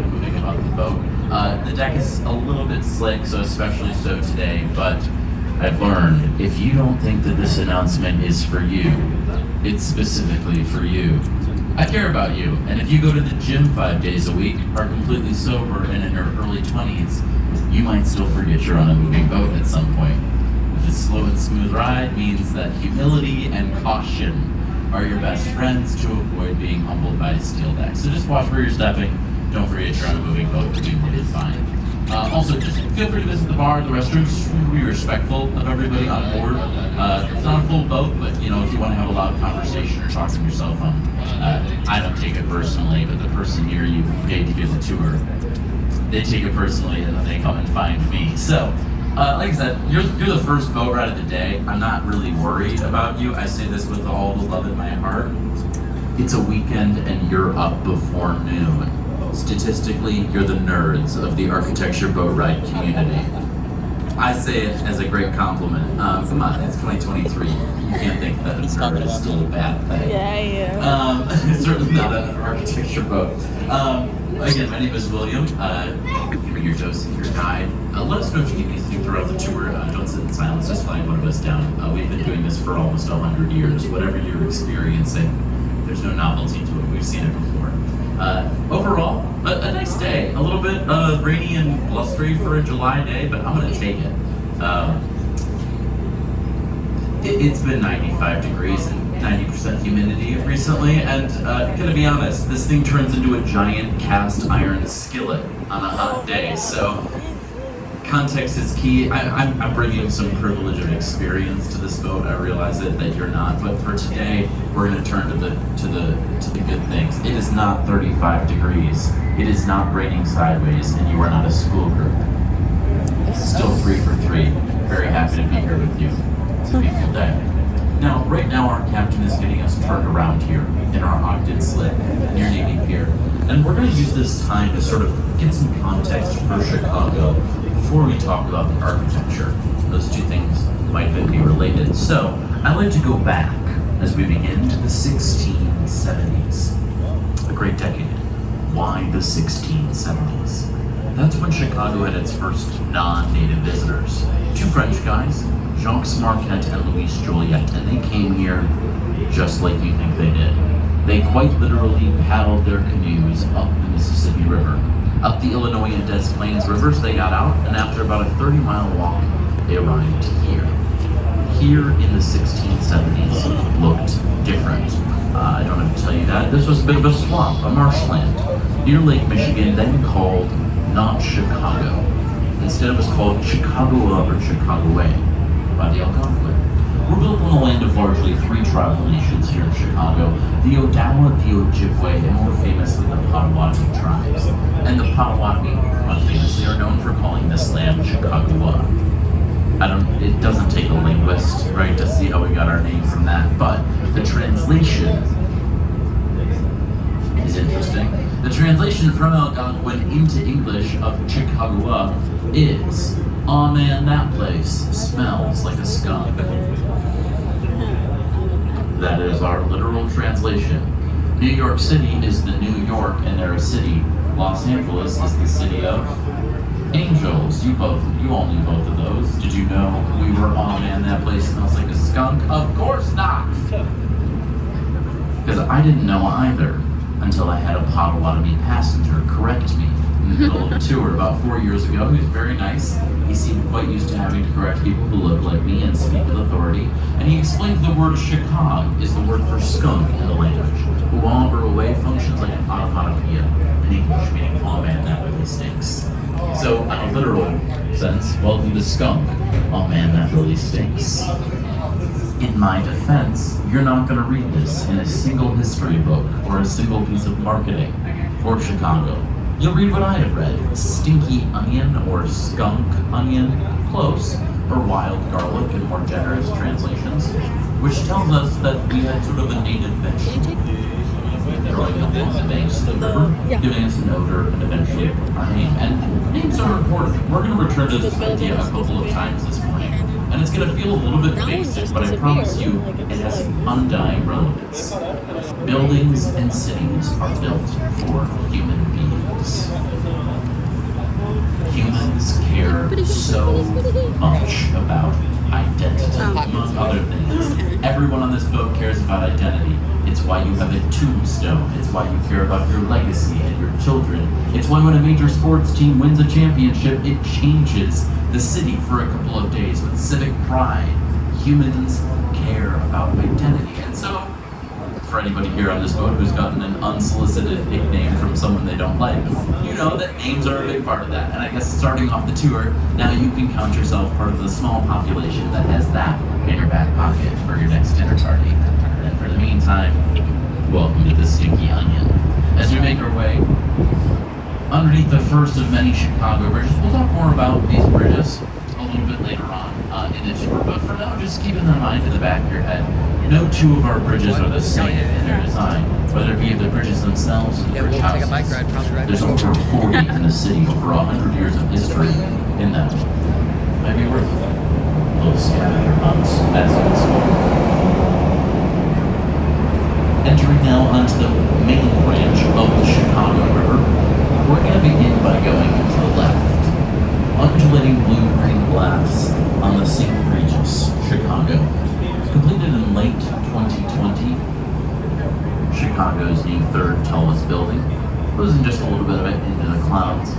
been moving about the boat. The deck is a little bit slick, so especially so today, but I've learned if you don't think that this announcement is for you, it's specifically for you. I care about you, and if you go to the gym 5 days a week, are completely sober and in your early 20s, you might still forget you're on a moving boat at some point. This slow and smooth ride means that humility and caution are your best friends to avoid being humbled by a steel deck. So just watch where you're stepping. Don't forget you're on a moving boat. It is fine. Also, just feel free to visit the bar, the restrooms. Just be respectful of everybody on board. It's not a full boat, but if you want to have a loud conversation or talk to your cell phone, I don't take it personally, but the person near you who paid to get the tour, they take it personally and then they come and find me. So, like I said, you're the first boat ride of the day. I'm not really worried about you. I say this with all the love in my heart. It's a weekend and you're up before noon. Statistically, you're the nerds of the architecture boat ride community. I say it as a great compliment. Come on, it's 2023. You can't think that a nerd is still a bad thing. Yeah, It's certainly not an architecture boat. Again, my name is William. Bring your toast and your guide. Let us know if you need anything throughout the tour. Don't sit in silence, just flag one of us down. We've been doing this for almost 100 years. Whatever you're experiencing, there's no novelty to it. We've seen it before. Overall, a nice day. A little bit rainy and blustery for a July day, but I'm gonna take it. It's been 95 degrees and 90% humidity recently, and gonna be honest, this thing turns into a giant cast iron skillet on a hot day. So context is key. I'm bringing some privilege of experience to this boat. I realize that you're not, but for today, we're going to turn to the good things. It is not 35 degrees. It is not raining sideways, and you are not a school group. Still 3 for 3. Very happy to be here with you. It's a beautiful day. Now, right now, our captain is getting us turned around here in our Ogden slip near Navy Pier, and we're going to use this time to sort of get some context for Chicago before we talk about the architecture. Those two things might be related. So, I like to go back as we begin to the 1670s. A great decade. Why the 1670s? That's when Chicago had its first non-native visitors. Two French guys, Jacques Marquette and Louis Joliet, and they came here just like you think they did. They quite literally paddled their canoes up the Mississippi River. Up the Illinois and Des Plaines rivers, they got out, and after about a 30-mile walk, they arrived here. Here in the 1670s looked different. I don't have to tell you that. This was a bit of a swamp, a marshland, near Lake Michigan, then called not Chicago. Instead, it was called Chicagoa or Chicagoay by the Algonquin. We're built on the land of largely 3 tribal nations here in Chicago: the Odawa, the Ojibwe, and more famously the Potawatomi tribes. And the Potawatomi, most famously, are known for calling this land Chicagoa. It doesn't take a linguist, right, to see how we got our name from that, but the translation is interesting. The translation from Algonquin into English of Chicagoa is, "Aw man, that place smells like a skunk." That is our literal translation. New York City is the New York and they're a city. Los Angeles is the city of angels. You all knew both of those. Did you know we were, "Oh man, that place smells like a skunk"? Of course not! Because I didn't know either until I had a Potawatomi passenger correct me in the middle of a tour about 4 years ago. He was very nice. He seemed quite used to having to correct people who looked like me and speak with authority. And he explained the word "Chicago" is the word for skunk in the language. Uwa or away functions like an onomatopoeia in English, meaning "Oh man, that really stinks." So, on a literal sense, welcome to skunk. Oh man, that really stinks. In my defense, you're not going to read this in a single history book or a single piece of marketing for Chicago. You'll read what I have read: stinky onion or skunk onion, close, or wild garlic in more generous translations, which tells us that we had sort of a native vegetable growing up along the banks of the river, giving us an odor and eventually our name. And names are important. We're going to return to this idea a couple of times this morning. And it's going to feel a little bit basic, but I promise you it has undying relevance. Buildings and cities are built for human beings. so much about identity, among other things. Everyone on this boat cares about identity. It's why you have a tombstone. It's why you care about your legacy and your children. It's why when a major sports team wins a championship, it changes the city for a couple of days with civic pride. Humans care about identity. And so, for anybody here on this boat who's gotten an unsolicited nickname from someone they don't like, you know that names are a big part of that. And I guess starting off the tour, now you can count yourself part of the small population that has that in your back pocket for your next dinner party. And for the meantime, welcome to the Stinky Onion. As we make our way underneath the first of many Chicago bridges, we'll talk more about these bridges a little bit later on in the tour, but for now, just keep in mind in the back of your head, no two of our bridges are the same in their design, whether it be the bridges themselves or the bridge houses. There's over 40 in the city, over 100 years of history in them. Maybe worth a little scavenger hunt as you explore. Entering now onto the main branch of the Chicago River, we're going to begin by going to the left. Undulating blue-green glass on the St. Regis, Chicago. Completed in late 2020, Chicago's new third tallest building, losing just a little bit of it into the clouds.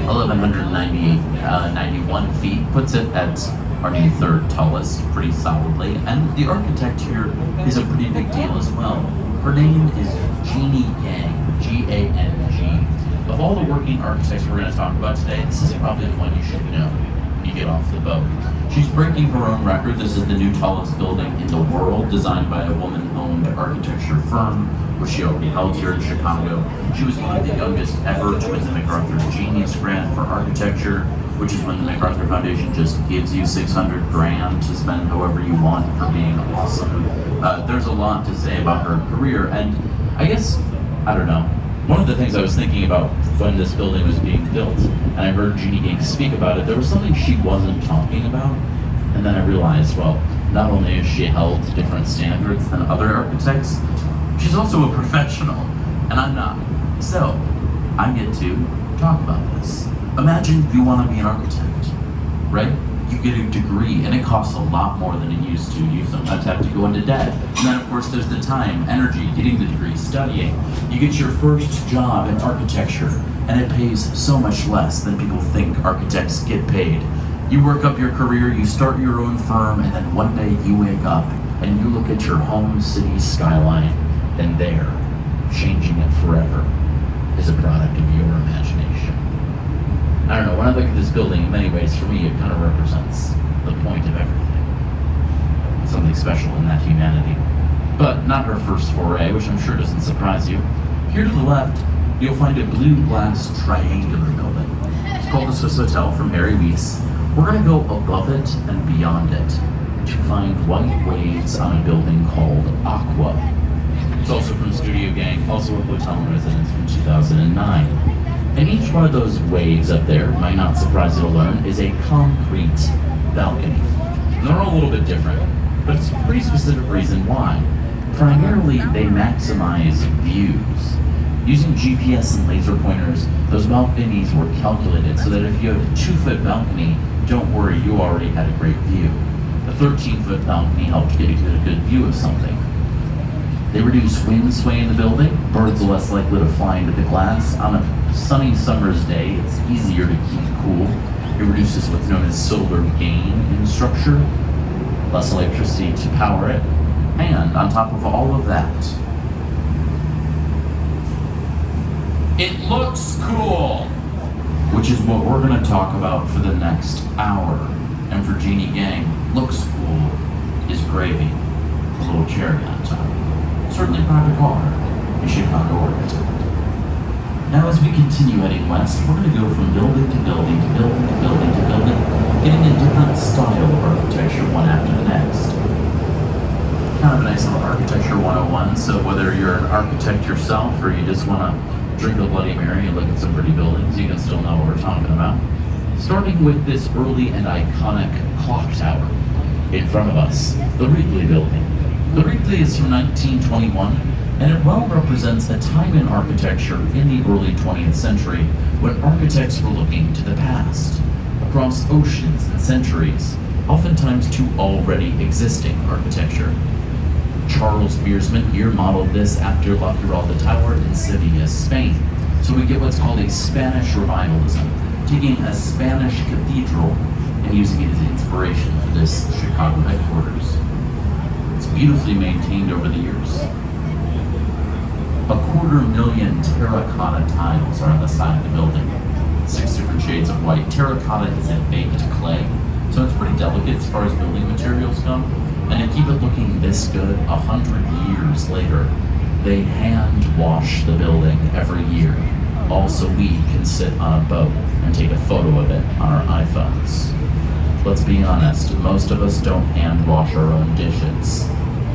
1,191 feet puts it at our new third tallest pretty solidly, and the architect here is a pretty big deal as well. Her name is Jeannie Gang, G-A-N-G. Of all the working architects we're going to talk about today, this is probably the one you should know when you get off the boat. She's breaking her own record. This is the new tallest building in the world, designed by a woman-owned architecture firm, which she already held here in Chicago. She was one of the youngest ever to win the MacArthur Genius Grant for architecture, which is when the MacArthur Foundation just gives you $600,000 to spend however you want for being awesome. There's a lot to say about her career, and I guess, I don't know, one of the things I was thinking about when this building was being built, and I heard Jeannie Gang speak about it, there was something she wasn't talking about, and then I realized, well, not only has she held different standards than other architects, she's also a professional, and I'm not. So, I get to talk about this. Imagine you want to be an architect, right? You get a degree, and it costs a lot more than it used to. You sometimes have to go into debt. And then, of course, there's the time, energy, getting the degree, studying. You get your first job in architecture, and it pays so much less than people think architects get paid. You work up your career, you start your own firm, and then one day you wake up, and you look at your home city skyline, and there, changing it forever, is a product of your imagination. I don't know, when I look at this building, in many ways, for me, it kind of represents the point of everything. Something special in that humanity. But not her first foray, which I'm sure doesn't surprise you. Here to the left, you'll find a blue glass triangular building. It's called the Swiss Hotel from Harry Weiss. We're going to go above it and beyond it to find white waves on a building called Aqua. It's also from Studio Gang, also a hotel in residence from 2009. And each one of those waves up there, might not surprise you to learn, is a concrete balcony. And they're all a little bit different, but it's a pretty specific reason why. Primarily, they maximize views. Using GPS and laser pointers, those balconies were calculated so that if you had a 2-foot balcony, don't worry, you already had a great view. The 13-foot balcony helped get a good view of something. They reduce wind sway in the building. Birds are less likely to fly into the glass. On a sunny summer's day, it's easier to keep cool. It reduces what's known as solar gain in structure, less electricity to power it. And on top of all of that, it looks cool, which is what we're going to talk about for the next hour. And for Jeannie Gang, looks cool is gravy, a little cherry on top. Certainly proud to call her a Chicago architect. Now as we continue heading west, we're going to go from building to building to building to building to building, getting a different style of architecture one after the next. Kind of a nice little architecture 101, so whether you're an architect yourself or you just want to drink a Bloody Mary and look at some pretty buildings, you can still know what we're talking about. Starting with this early and iconic clock tower in front of us, the Wrigley Building. The Wrigley is from 1921, and it well represents a time in architecture in the early 20th century when architects were looking to the past. across oceans and centuries, oftentimes to already existing architecture. Charles Biersman here modeled this after La Giralda Tower in Sevilla, Spain. So we get what's called a Spanish revivalism, taking a Spanish cathedral and using it as inspiration for this Chicago headquarters. It's beautifully maintained over the years. 250,000 terracotta tiles are on the side of the building. 6 different shades of white. Terracotta is a baked clay, so it's pretty delicate as far as building materials go. And to keep it looking this good, 100 years later, they hand wash the building every year. Also, we can sit on a boat and take a photo of it on our iPhones. Let's be honest, most of us don't hand wash our own dishes.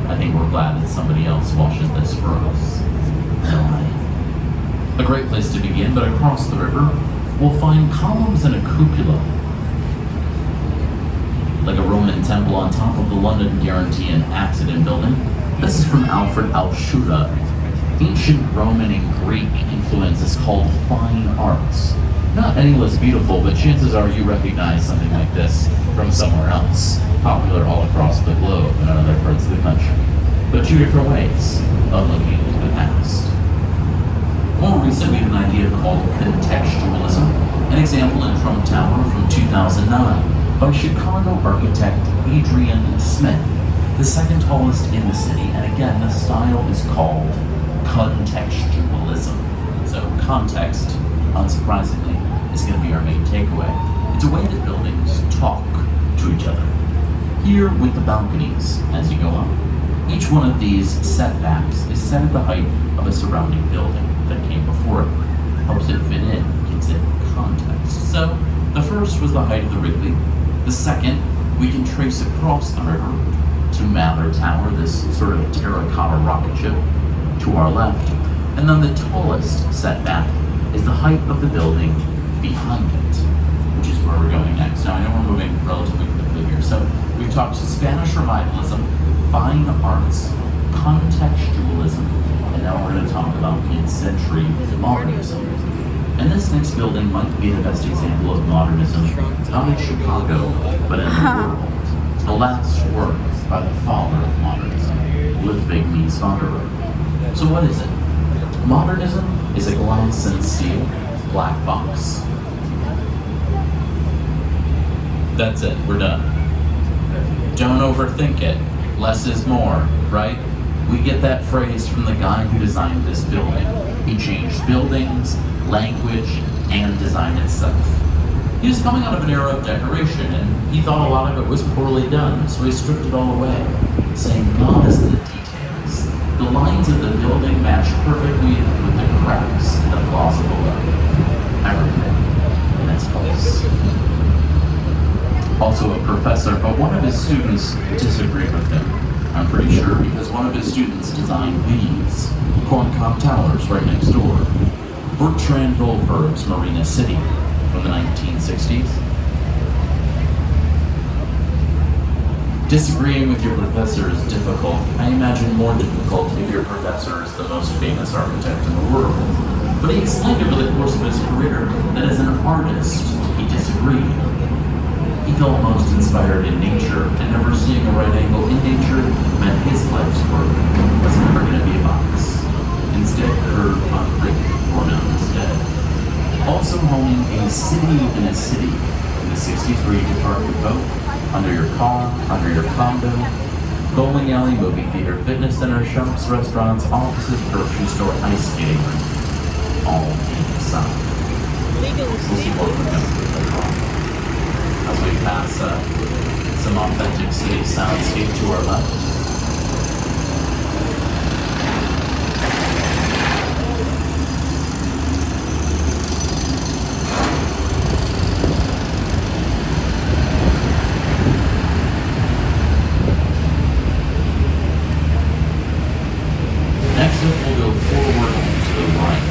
I think we're glad that somebody else washes this for us. A great place to begin, but across the river, we'll find columns and a cupola, like a Roman temple on top of the London Guarantee and Accident Building. This is from Alfred Alshura. Ancient Roman and Greek influence is called fine arts. Not any less beautiful, but chances are you recognize something like this from somewhere else, popular all across the globe and in other parts of the country. But 2 different ways of looking into the past. More recently, we have an idea called contextualism, an example in Trump Tower from 2009 by Chicago architect Adrian Smith, the second tallest in the city, and again, the style is called contextualism. So context, unsurprisingly, is going to be our main takeaway. It's a way that buildings talk to each other. Here with the balconies, as you go up, each one of these setbacks is set at the height of a surrounding building that came before it, helps it fit in, gives it context. So the first was the height of the Wrigley. The second, we can trace across the river to Mather Tower, this sort of terracotta rocket ship, to our left. And then the tallest setback is the height of the building behind it, which is where we're going next. Now, I know we're moving relatively quickly here. So we've talked Spanish revivalism, fine arts, contextualism, and now we're going to talk about mid-century modernism. And this next building might be the best example of modernism, not in Chicago, but in the world. The last work by the father of modernism, Ludwig Mies van der Rohe. So what is it? Modernism is a glass and steel black box. That's it, we're done. Don't overthink it. Less is more, right? We get that phrase from the guy who designed this building. He changed buildings, language, and design itself. He was coming out of an era of decoration, and he thought a lot of it was poorly done, so he stripped it all away, saying God is in the details. The lines of the building match perfectly with the cracks and the flaws below. Everything in its place. Also a professor, but one of his students disagreed with him. I'm pretty sure because one of his students designed these Corncob Towers right next door. Bertrand Goldberg's Marina City from the 1960s. Disagreeing with your professor is difficult. I imagine more difficult if your professor is the most famous architect in the world. But he explained over the course of his career that as an artist, he disagreed. He felt most inspired in nature, and never seeing a right angle in nature meant his life's work was never going to be a box. Instead, curved concrete or known instead. Also honing a city within a city in the 60s where you could park your boat, under your car, under your condo, bowling alley, movie theater, fitness center, shops, restaurants, offices, grocery store, ice skating rink, all inside. We'll see what we're going to do later on. As we pass some authentic city soundscape to our left. Next up, we'll go forward to the right.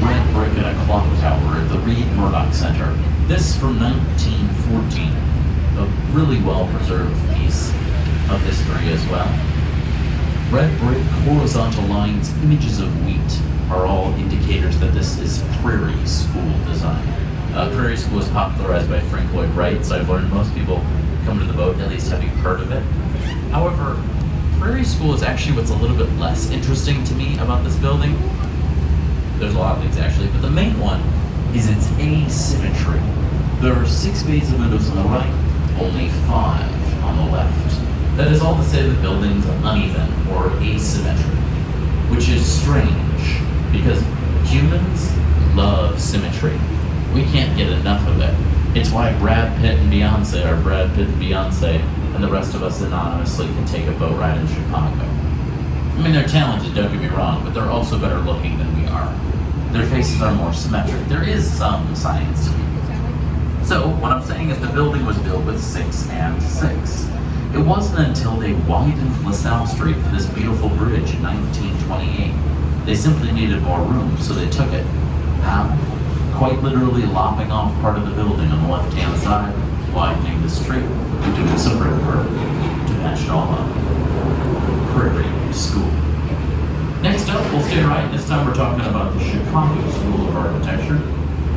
Red brick and a clock tower at the Reed Murdoch Center. This from 1914, a really well-preserved piece of history as well. Red brick, horizontal lines, images of wheat are all indicators that this is Prairie School design. Prairie School was popularized by Frank Lloyd Wright, so I've learned most people come to the boat at least having heard of it. However, Prairie School is actually what's a little bit less interesting to me about this building. There's a lot of things actually, but the main one is its asymmetry. There are 6 bays of windows on the right, only 5 on the left. That is all to say the building's uneven or asymmetric, which is strange because humans love symmetry. We can't get enough of it. It's why Brad Pitt and Beyonce are Brad Pitt and Beyonce, and the rest of us anonymously can take a boat ride in Chicago. I mean, they're talented, don't get me wrong, but they're also better looking than we are. Their faces are more symmetric. There is some science to it. So, what I'm saying is the building was built with 6 and 6. It wasn't until they widened LaSalle Street for this beautiful bridge in 1928. They simply needed more room, so they took it. How? Quite literally lopping off part of the building on the left-hand side, widening the street, and doing some brickwork to patch it all up. Prairie School. Next up, we'll stay right. This time we're talking about the Chicago School of Architecture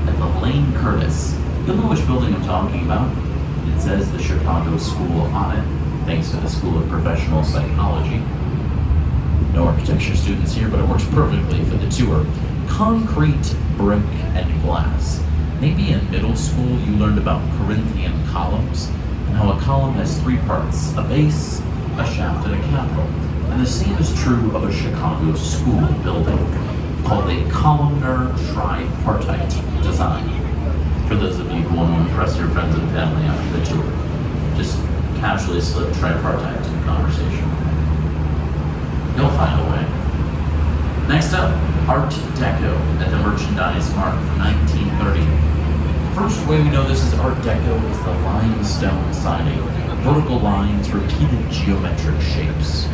at the Lane Curtis. You'll know which building I'm talking about. It says the Chicago School on it, thanks to the School of Professional Psychology. No architecture students here, but it works perfectly for the tour. Concrete, brick, and glass. Maybe in middle school you learned about Corinthian columns and how a column has 3 parts, a base, a shaft, and a capital. And the same is true of a Chicago school building called a columnar tripartite design. For those of you who want to impress your friends and family after the tour, just casually slip tripartite in conversation. You'll find a way. Next up, Art Deco at the Merchandise Mart from 1930. First way we know this is Art Deco is the limestone siding. Vertical lines, repeated geometric shapes.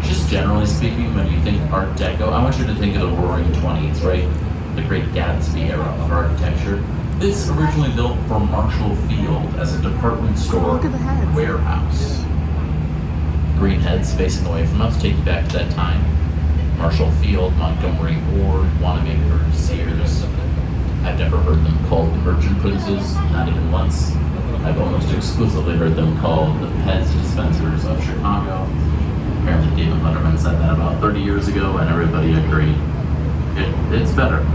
Just generally speaking, when you think Art Deco, I want you to think of the Roaring 20s, right? The Great Gatsby era of architecture. This originally built for Marshall Field as a department store warehouse. Green heads facing away from us take you back to that time. Marshall Field, Montgomery Ward, Wanamaker, Sears. I've never heard them called the Merchant Princes, not even once. I've almost exclusively heard them called the Pez dispensers of Chicago. Apparently David Letterman said that about 30 years ago and everybody agreed. It's better.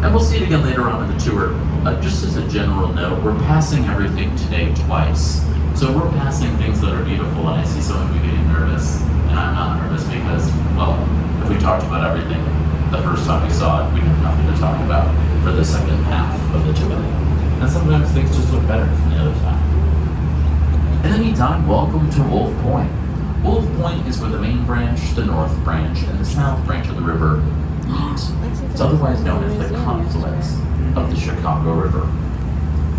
And we'll see it again later on in the tour. Just as a general note, we're passing everything today twice. So we're passing things that are beautiful, and I see some of you getting nervous, and I'm not nervous because, well, if we talked about everything the first time we saw it, we'd have nothing to talk about for the second half of the tour. And sometimes things just look better from the other side. In the meantime, welcome to Wolf Point. Wolf Point is where the main branch, the north branch, and the south branch of the river meet. It's otherwise known as the confluence of the Chicago River.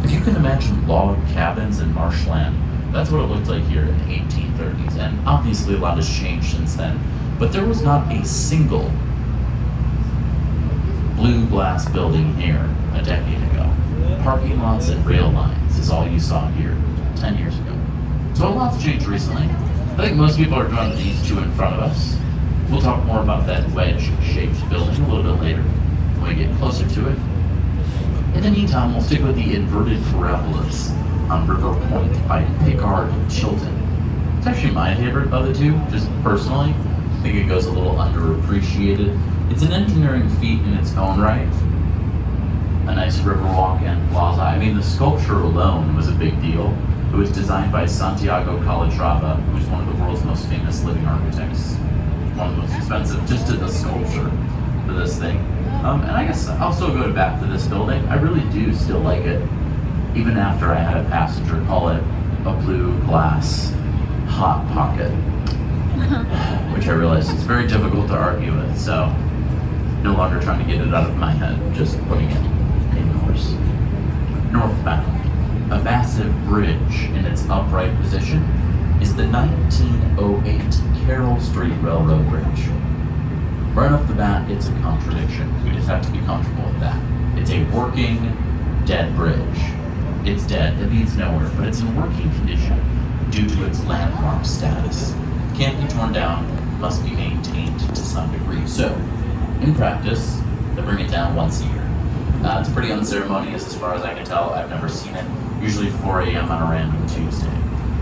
If you can imagine log cabins in marshland, that's what it looked like here in the 1830s, and obviously a lot has changed since then. But there was not a single blue glass building here a decade ago. Parking lots and rail lines is all you saw here 10 years ago. So a lot's changed recently. I think most people are drawn to these two in front of us. We'll talk more about that wedge-shaped building a little bit later when we get closer to it. In the meantime, we'll stick with the inverted parabolas on River Point by Pickard and Chilton. It's actually my favorite of the two, just personally. I think it goes a little underappreciated. It's an engineering feat in its own right. A nice riverwalk and plaza. I mean, the sculpture alone was a big deal. It was designed by Santiago Calatrava, who's one of the world's most famous living architects. One of the most expensive, just did the sculpture for this thing. And I guess I'll still go back to this building. I really do still like it, even after I had a passenger call it a blue glass hot pocket, which I realize it's very difficult to argue with, so no longer trying to get it out of my head, just putting it indoors. Northbound, a massive bridge in its upright position is the 1908 Carroll Street Railroad Bridge. Right off the bat, it's a contradiction. We just have to be comfortable with that. It's a working, dead bridge. It's dead, it leads nowhere, but it's in working condition due to its landmark status. Can't be torn down, must be maintained to some degree. So, in practice, they bring it down once a year. It's pretty unceremonious as far as I can tell. I've never seen it. Usually 4 a.m. on a random Tuesday.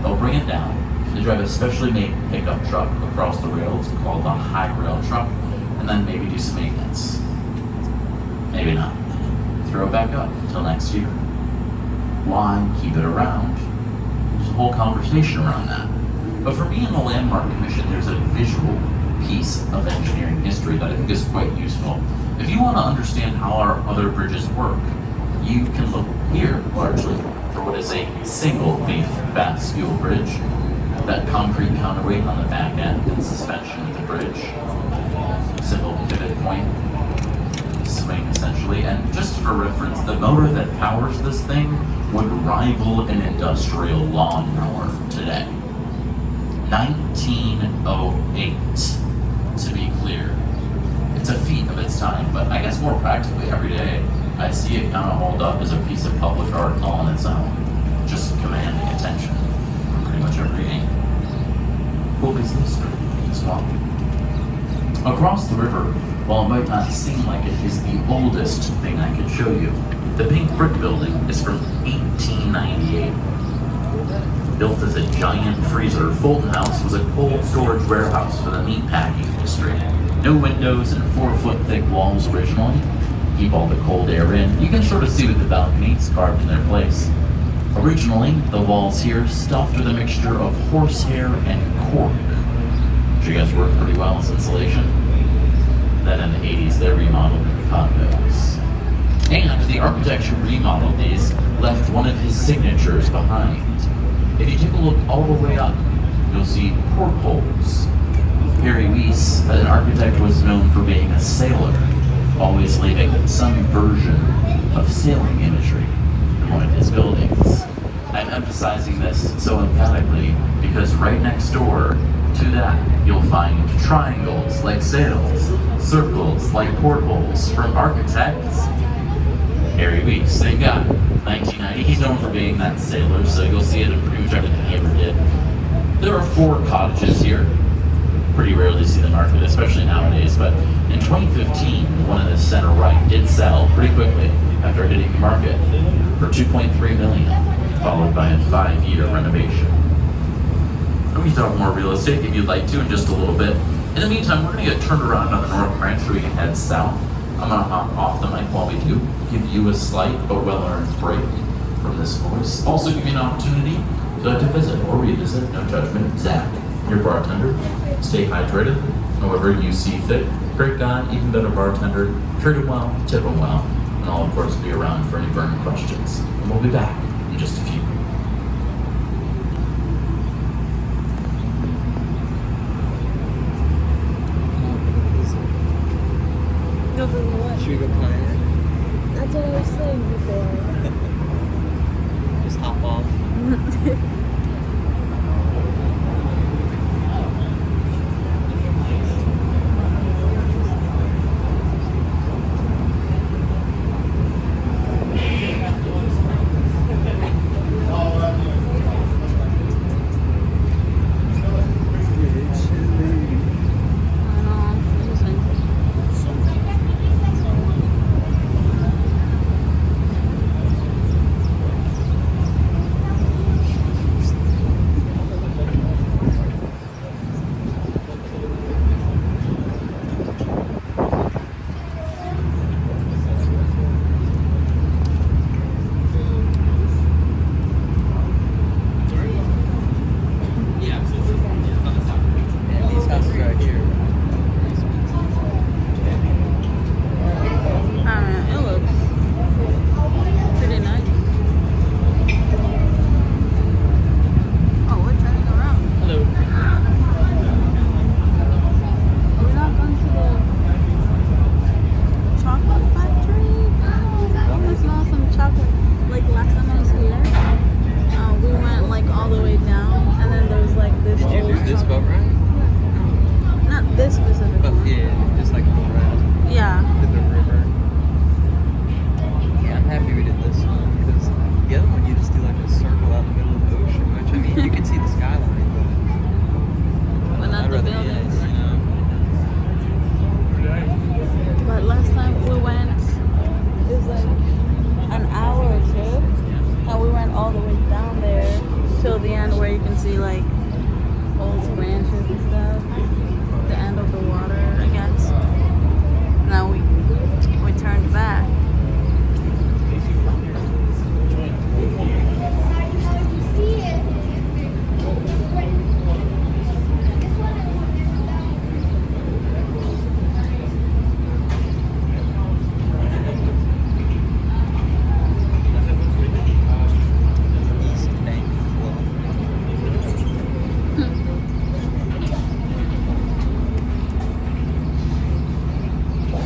They'll bring it down. They drive a specially made pickup truck across the rails called the high rail truck, and then maybe do some maintenance. Maybe not. Throw it back up until next year. Why keep it around? There's a whole conversation around that. But for me in the Landmark Commission, there's a visual piece of engineering history that I think is quite useful. If you want to understand how our other bridges work, you can look here largely for what is a single beam vastcule bridge, that concrete counterweight on the back end and suspension of the bridge, simple pivot point, swing essentially, and just for reference, the motor that powers this thing would rival an industrial lawnmower today. 1908, to be clear. It's a feat of its time, but I guess more practically every day, I see it kind of hold up as a piece of public art all on its own, just commanding attention from pretty much every angle. Cool piece of history as well. Across the river, while it might not seem like it, is the oldest thing I could show you. The pink brick building is from 1898. Built as a giant freezer, Fulton House was a cold storage warehouse for the meat packing industry. No windows and 4-foot thick walls originally. Keep all the cold air in. You can sort of see with the balconies carved in their place. Originally, the walls here stuffed with a mixture of horsehair and cork, which I guess worked pretty well as insulation. Then in the 80s, they remodeled the condos. And the architect who remodeled these left one of his signatures behind. If you take a look all the way up, you'll see portholes. Harry Weiss, an architect, was known for being a sailor, always leaving some version of sailing imagery in one of his buildings. I'm emphasizing this so emphatically because right next door to that, you'll find triangles like sails, circles like portholes from architects. Harry Weiss, same guy, 1990. He's known for being that sailor, so you'll see it in pretty much everything he ever did. There are 4 cottages here. Pretty rarely see the market, especially nowadays, but in 2015, the one in the center right did sell pretty quickly after hitting the market for $2.3 million, followed by a 5-year renovation. And we can talk more real estate if you'd like to in just a little bit. In the meantime, we're going to get turned around on the North Branch so we can head south. I'm going to hop off the mic while we do, give you a slight but well-earned break from this voice. Also give you an opportunity to visit or revisit, no judgment, Zach, your bartender. Stay hydrated, however you see fit. Great guy, even better bartender. Treat him well, tip him well, and I'll of course be around for any burning questions. And we'll be back in just a few. No, for what? Should we go playing? That's what I was saying before. Just hop off.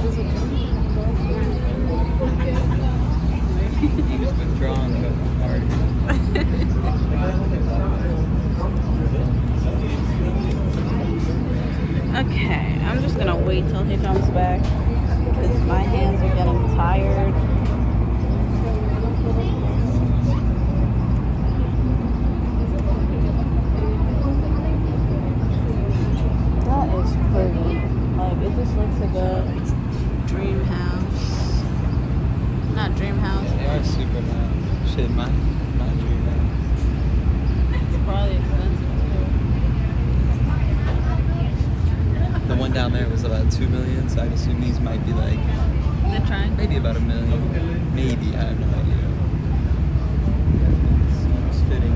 is a He's withdrawn the party. Okay, I'm just gonna wait till he comes back because my hands are getting tired. That is pretty. Like, it just looks like a dream house. Not dream house. They are super nice. Shit, my dream house. It's probably expensive The one down there was about 2 million, so I'd assume these might be like too. They're trying. maybe about $1 million. Maybe, I have no idea. It's fitting.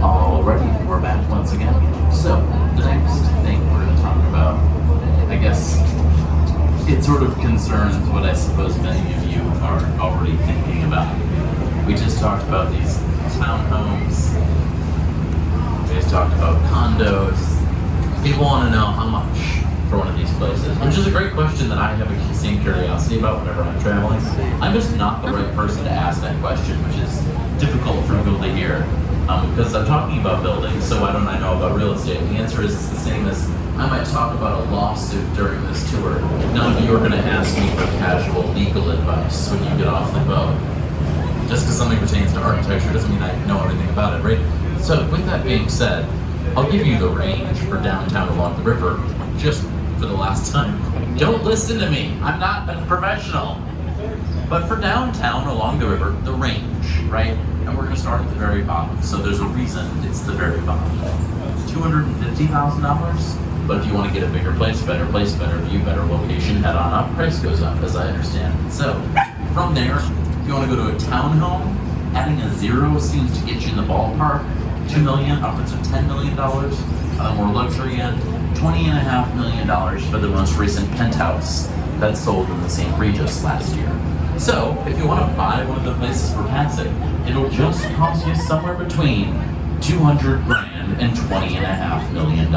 Alrighty, we're back once again. So, the next thing we're going to talk about, I guess, it sort of concerns what I suppose many of you are already thinking about. We just talked about these townhomes. We just talked about condos. People want to know how much for one of these places, which is a great question that I have a same curiosity about whenever I'm traveling. I'm just not the right person to ask that question, which is difficult for people to hear. Because I'm talking about buildings, so why don't I know about real estate? And the answer is it's the same as I might talk about a lawsuit during this tour. None of you are going to ask me for casual legal advice when you get off the boat. Just because something pertains to architecture doesn't mean I know everything about it, right? So with that being said, I'll give you the range for downtown along the river, just for the last time. Don't listen to me, I'm not a professional. But for downtown along the river, the range, right? And we're gonna start at the very bottom. So there's a reason it's the very bottom. $250,000. But if you want to get a bigger place, better view, better location, head on up, price goes up, as I understand it. So from there, if you want to go to a townhome, adding a zero seems to get you in the ballpark. $2 million, upwards of $10 million. On the more luxury end, $20.5 million for the most recent penthouse that sold in the St. Regis last year. So, if you want to buy one of the places we're passing, it'll just cost you somewhere between $200 grand and $20.5 million.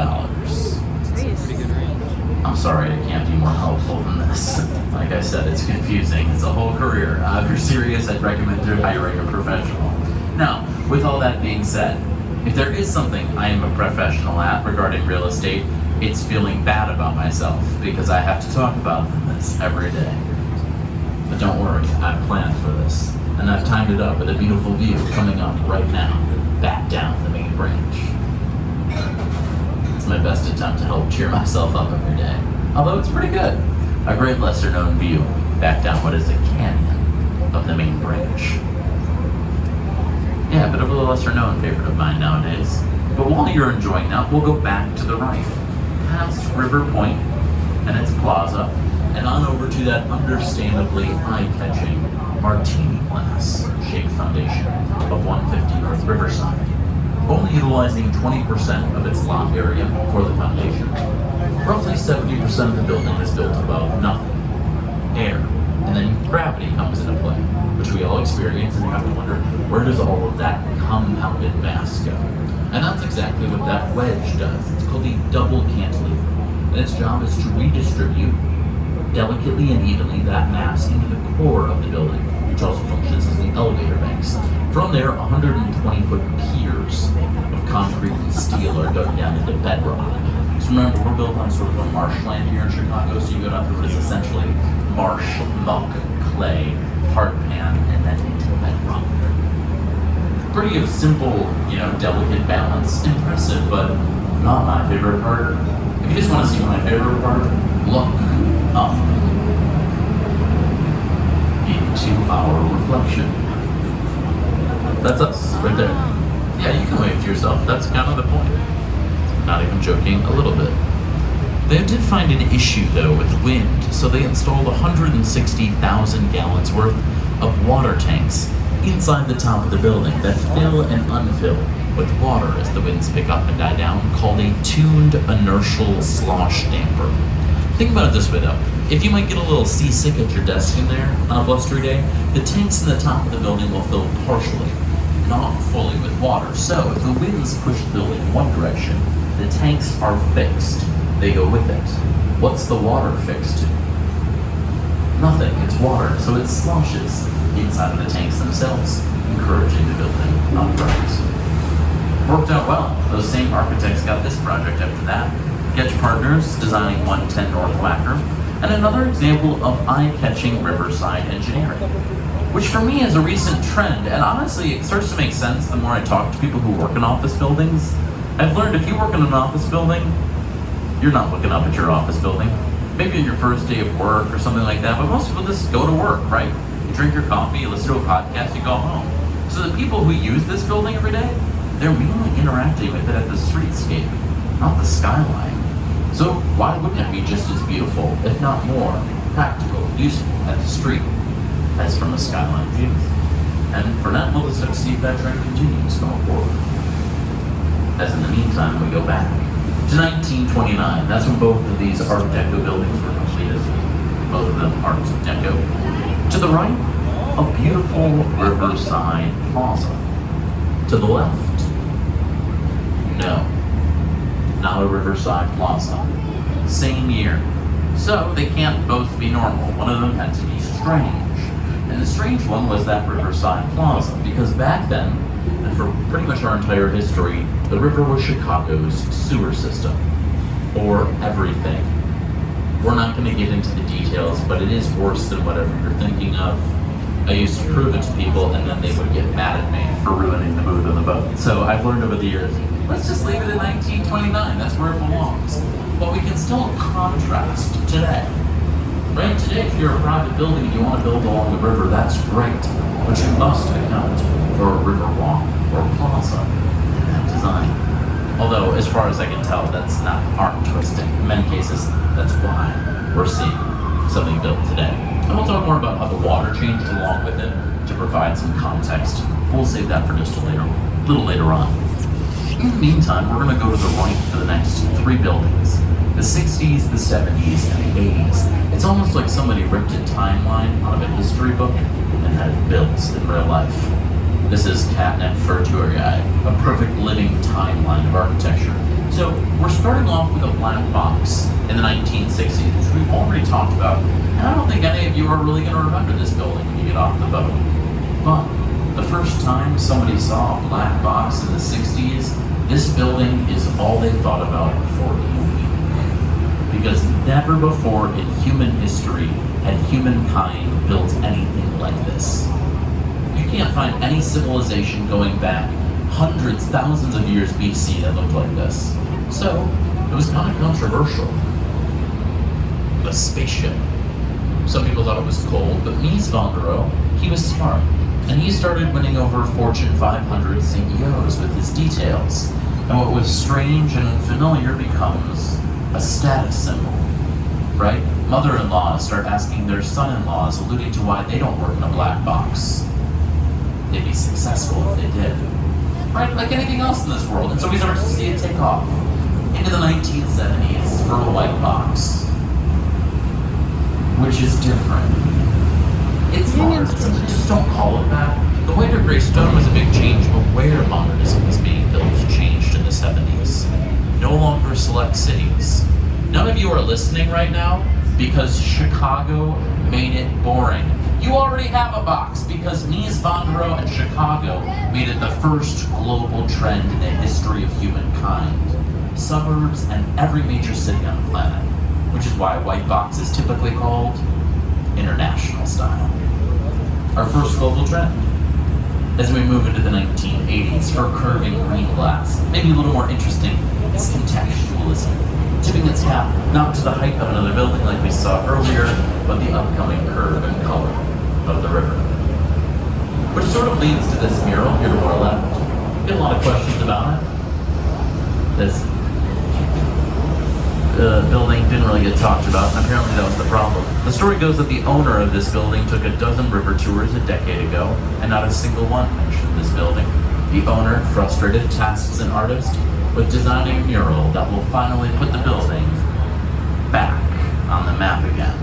Pretty good range. I'm sorry, I can't be more helpful than this. Like I said, it's confusing. It's a whole career. If you're serious, I'd recommend hiring a professional. Now, with all that being said, if there is something I am a professional at regarding real estate, it's feeling bad about myself because I have to talk about this every day. But don't worry, I've planned for this, and I've timed it up with a beautiful view coming up right now, back down the main branch. It's my best attempt to help cheer myself up every day, although it's pretty good. A great lesser-known view, back down what is a canyon of the main branch. Yeah, a bit of a lesser-known favorite of mine nowadays. But while you're enjoying that, we'll go back to the right, past River Point and its plaza, and on over to that understandably eye-catching martini glass shaped foundation of 150 North Riverside, only utilizing 20% of its lot area for the foundation. Roughly 70% of the building is built above nothing, air, and then gravity comes into play, which we all experience, and you have to wonder, where does all of that compounded mass go? And that's exactly what that wedge does. It's called a double cantilever, and its job is to redistribute delicately and evenly that mass into the core of the building, which also functions as the elevator banks. From there, 120-foot piers of concrete and steel are dug down into bedrock. So remember, we're built on sort of a marshland here in Chicago, so you go down to what is essentially marsh, muck, clay, hard pan, and then into bedrock. Pretty of simple, delicate balance. Impressive, but not my favorite part. If you just want to see my favorite part, look up into our reflection. That's us, right there. Yeah, you can wave to yourself. That's kind of the point. Not even joking a little bit. They did find an issue, though, with wind, so they installed 160,000 gallons worth of water tanks inside the top of the building that fill and unfill with water as the winds pick up and die down, called a tuned inertial slosh damper. Think about it this way though. If you might get a little seasick at your desk in there on a blustery day, the tanks in the top of the building will fill partially, not fully with water. So if the winds push the building in one direction, the tanks are fixed. They go with it. What's the water fixed to? Nothing, it's water, so it sloshes inside of the tanks themselves, encouraging the building upright. Worked out well. Those same architects got this project after that. Getch Partners designing 110 North Wacker, and another example of eye-catching riverside engineering, which for me is a recent trend, and honestly it starts to make sense the more I talk to people who work in office buildings. I've learned if you work in an office building, you're not looking up at your office building. Maybe on your first day of work or something like that, but most people just go to work, right? You drink your coffee, you listen to a podcast, you go home. So the people who use this building every day, they're mainly interacting with it at the streetscape, not the skyline. So why wouldn't it be just as beautiful, if not more, practical, useful at the street as from a skyline view? And for now, we'll just have to see if that trend continues going forward. As in the meantime, we go back to 1929. That's when both of these Art Deco buildings were completed. Both of them Art Deco. To the right, a beautiful riverside plaza. To the left, no, not a riverside plaza. Same year. So they can't both be normal. One of them had to be strange. And the strange one was that riverside plaza, because back then, and for pretty much our entire history, the river was Chicago's sewer system, or everything. We're not going to get into the details, but it is worse than whatever you're thinking of. I used to prove it to people, and then they would get mad at me for ruining the mood of the boat. So I've learned over the years, let's just leave it in 1929, that's where it belongs. But we can still contrast today. Right, today if you're a private building and you want to build along the river, that's great. But you must account for a river walk or plaza in that design. Although, as far as I can tell, that's not arm twisting. In many cases, that's why we're seeing something built today. And we'll talk more about how the water changed along with it to provide some context. We'll save that for just a little later on. In the meantime, we're going to go to the right for the next three buildings. The 60s, the 70s, and the 80s. It's almost like somebody ripped a timeline out of a history book and had it built in real life. This is Catnip Furturiae, a perfect living timeline of architecture. So we're starting off with a black box in the 1960s, which we've already talked about. And I don't think any of you are really going to remember this building when you get off the boat. But the first time somebody saw a black box in the 60s, this building is all they thought about for a week. Because never before in human history had humankind built anything like this. You can't find any civilization going back hundreds, thousands of years BC that looked like this. So, it was kind of controversial. A spaceship. Some people thought it was cold, but Mies van der Rohe, he was smart. And he started winning over Fortune 500 CEOs with his details. And what was strange and unfamiliar becomes a status symbol, right? Mother-in-laws start asking their son-in-laws, alluding to why they don't work in a black box. They'd be successful if they did. Right, like anything else in this world. And so we start to see it take off into the 1970s for a white box, which is different. It's hard. Just don't call it that. The white or gray stone was a big change, but where modernism was being built changed in the 70s. No longer select cities. None of you are listening right now because Chicago made it boring. You already have a box because Mies van der Rohe and Chicago made it the first global trend in the history of humankind. Suburbs and every major city on the planet, which is why white box is typically called international style. Our first global trend. As we move into the 1980s for curving green glass, maybe a little more interesting, is contextualism. Tipping its cap not to the height of another building like we saw earlier, but the upcoming curve and color of the river. Which sort of leads to this mural here to our left. Get a lot of questions about it. building didn't really get talked about, and apparently that was the problem. The story goes that the owner of this building took a dozen river tours a decade ago, and not a single one mentioned this building. The owner frustrated tasks an artist with designing a mural that will finally put the building back on the map again.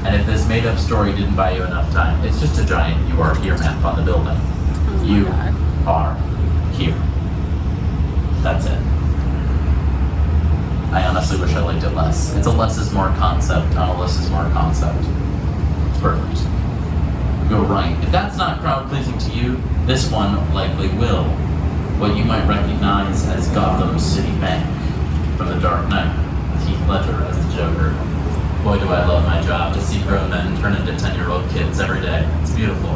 And if this made-up story didn't buy you enough time, it's just a giant "You Are Here" map on the building. Oh my You God. are here. That's it. I honestly wish I liked it less. It's a less is more concept, not a less is more concept. It's perfect. Go right. If that's not crowd pleasing to you, this one likely will. What you might recognize as Gotham City Bank from The Dark Knight, with Heath Ledger as the Joker. Boy, do I love my job to see grown men turn into 10-year-old kids every day. It's beautiful.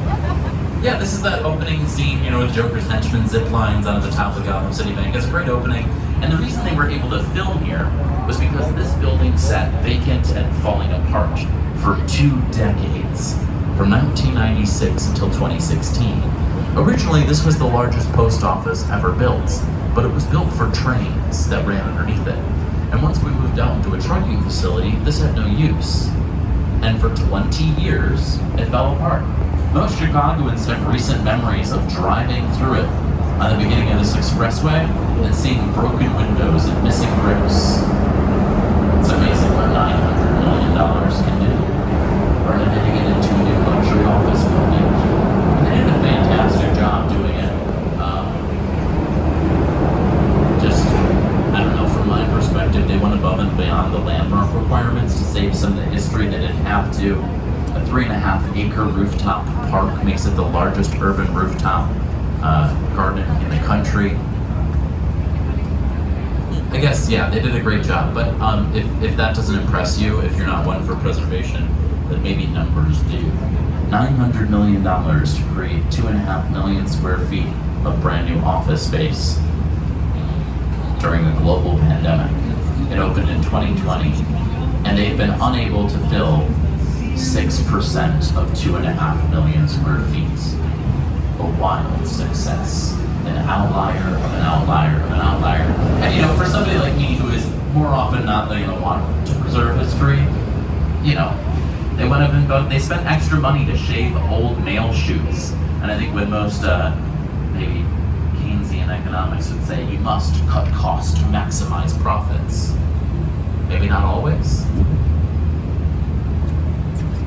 Yeah, this is that opening scene, with Joker's henchmen zip lines out of the top of Gotham City Bank. It's a great opening. And the reason they were able to film here was because this building sat vacant and falling apart for 2 decades, from 1996 until 2016. Originally, this was the largest post office ever built, but it was built for trains that ran underneath it. And once we moved out into a trucking facility, this had no use. And for 20 years, it fell apart. Most Chicagoans have recent memories of driving through it on the beginning of this expressway and seeing broken windows and missing bricks. It's amazing what $900 million can do. Renovating it into a new luxury office building. And they did a fantastic job doing it. I don't know, from my perspective, they went above and beyond the landmark requirements to save some of the history they didn't have to. A 3.5-acre rooftop park makes it the largest urban rooftop garden in the country. I guess, yeah, they did a great job, but if that doesn't impress you, if you're not one for preservation, then maybe numbers do. $900 million to create 2.5 million square feet of brand new office space during a global pandemic. It opened in 2020, and they've been unable to fill 6% of 2.5 million square feet. A wild success. An outlier of an outlier of an outlier. And for somebody like me who is more often not going to want to preserve history, they went up and they spent extra money to shave old nail shoots. And I think when most maybe Keynesian economics would say you must cut costs to maximize profits. Maybe not always.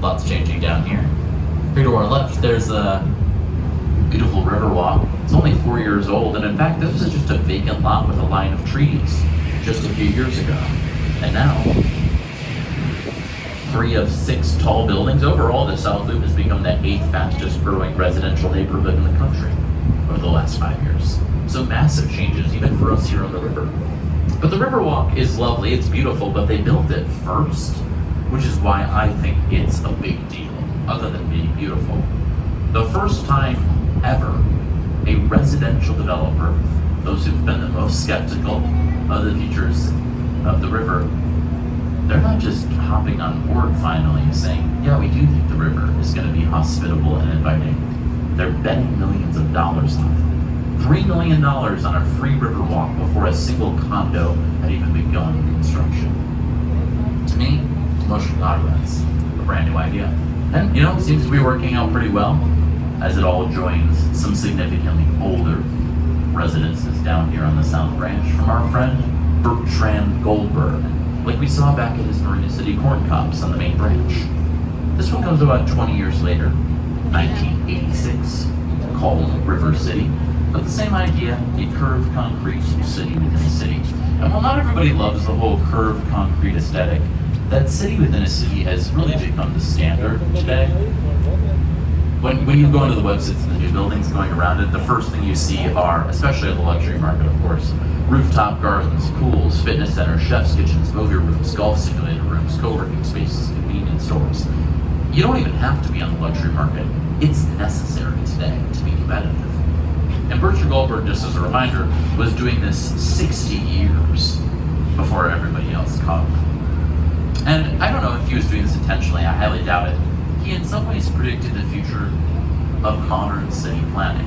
Lots changing down here. Here to our left, there's a beautiful Riverwalk. It's only 4 years old, and in fact, this was just a vacant lot with a line of trees just a few years ago. And now, 3 of 6 tall buildings. Overall, the South Loop has become the 8th fastest growing residential neighborhood in the country over the last 5 years. So massive changes, even for us here on the river. But the Riverwalk is lovely, it's beautiful, but they built it first, which is why I think it's a big deal, other than being beautiful. The first time ever a residential developer, those who've been the most skeptical of the features of the river, they're not just hopping on board finally saying, yeah, we do think the river is going to be hospitable and inviting. They're betting millions of dollars on it. $3 million on a free river walk before a single condo had even begun construction. To me, to most Chicagoans, a brand new idea. And, it seems to be working out pretty well, as it all joins some significantly older residences down here on the South Branch from our friend Bertrand Goldberg, like we saw back at his Marina City Corn Cobs on the main branch. This one comes about 20 years later, 1986, called River City, but the same idea, a curved concrete city within a city. And while not everybody loves the whole curved concrete aesthetic, that city within a city has really become the standard today. When you go into the websites and the new buildings going around it, the first thing you see are, especially in the luxury market, of course, rooftop gardens, pools, fitness centers, chef's kitchens, movie rooms, golf simulator rooms, co-working spaces, convenience stores. You don't even have to be on the luxury market. It's necessary today to be competitive. And Bertrand Goldberg, just as a reminder, was doing this 60 years before everybody else caught him. And I don't know if he was doing this intentionally, I highly doubt it. He in some ways predicted the future of modern city planning.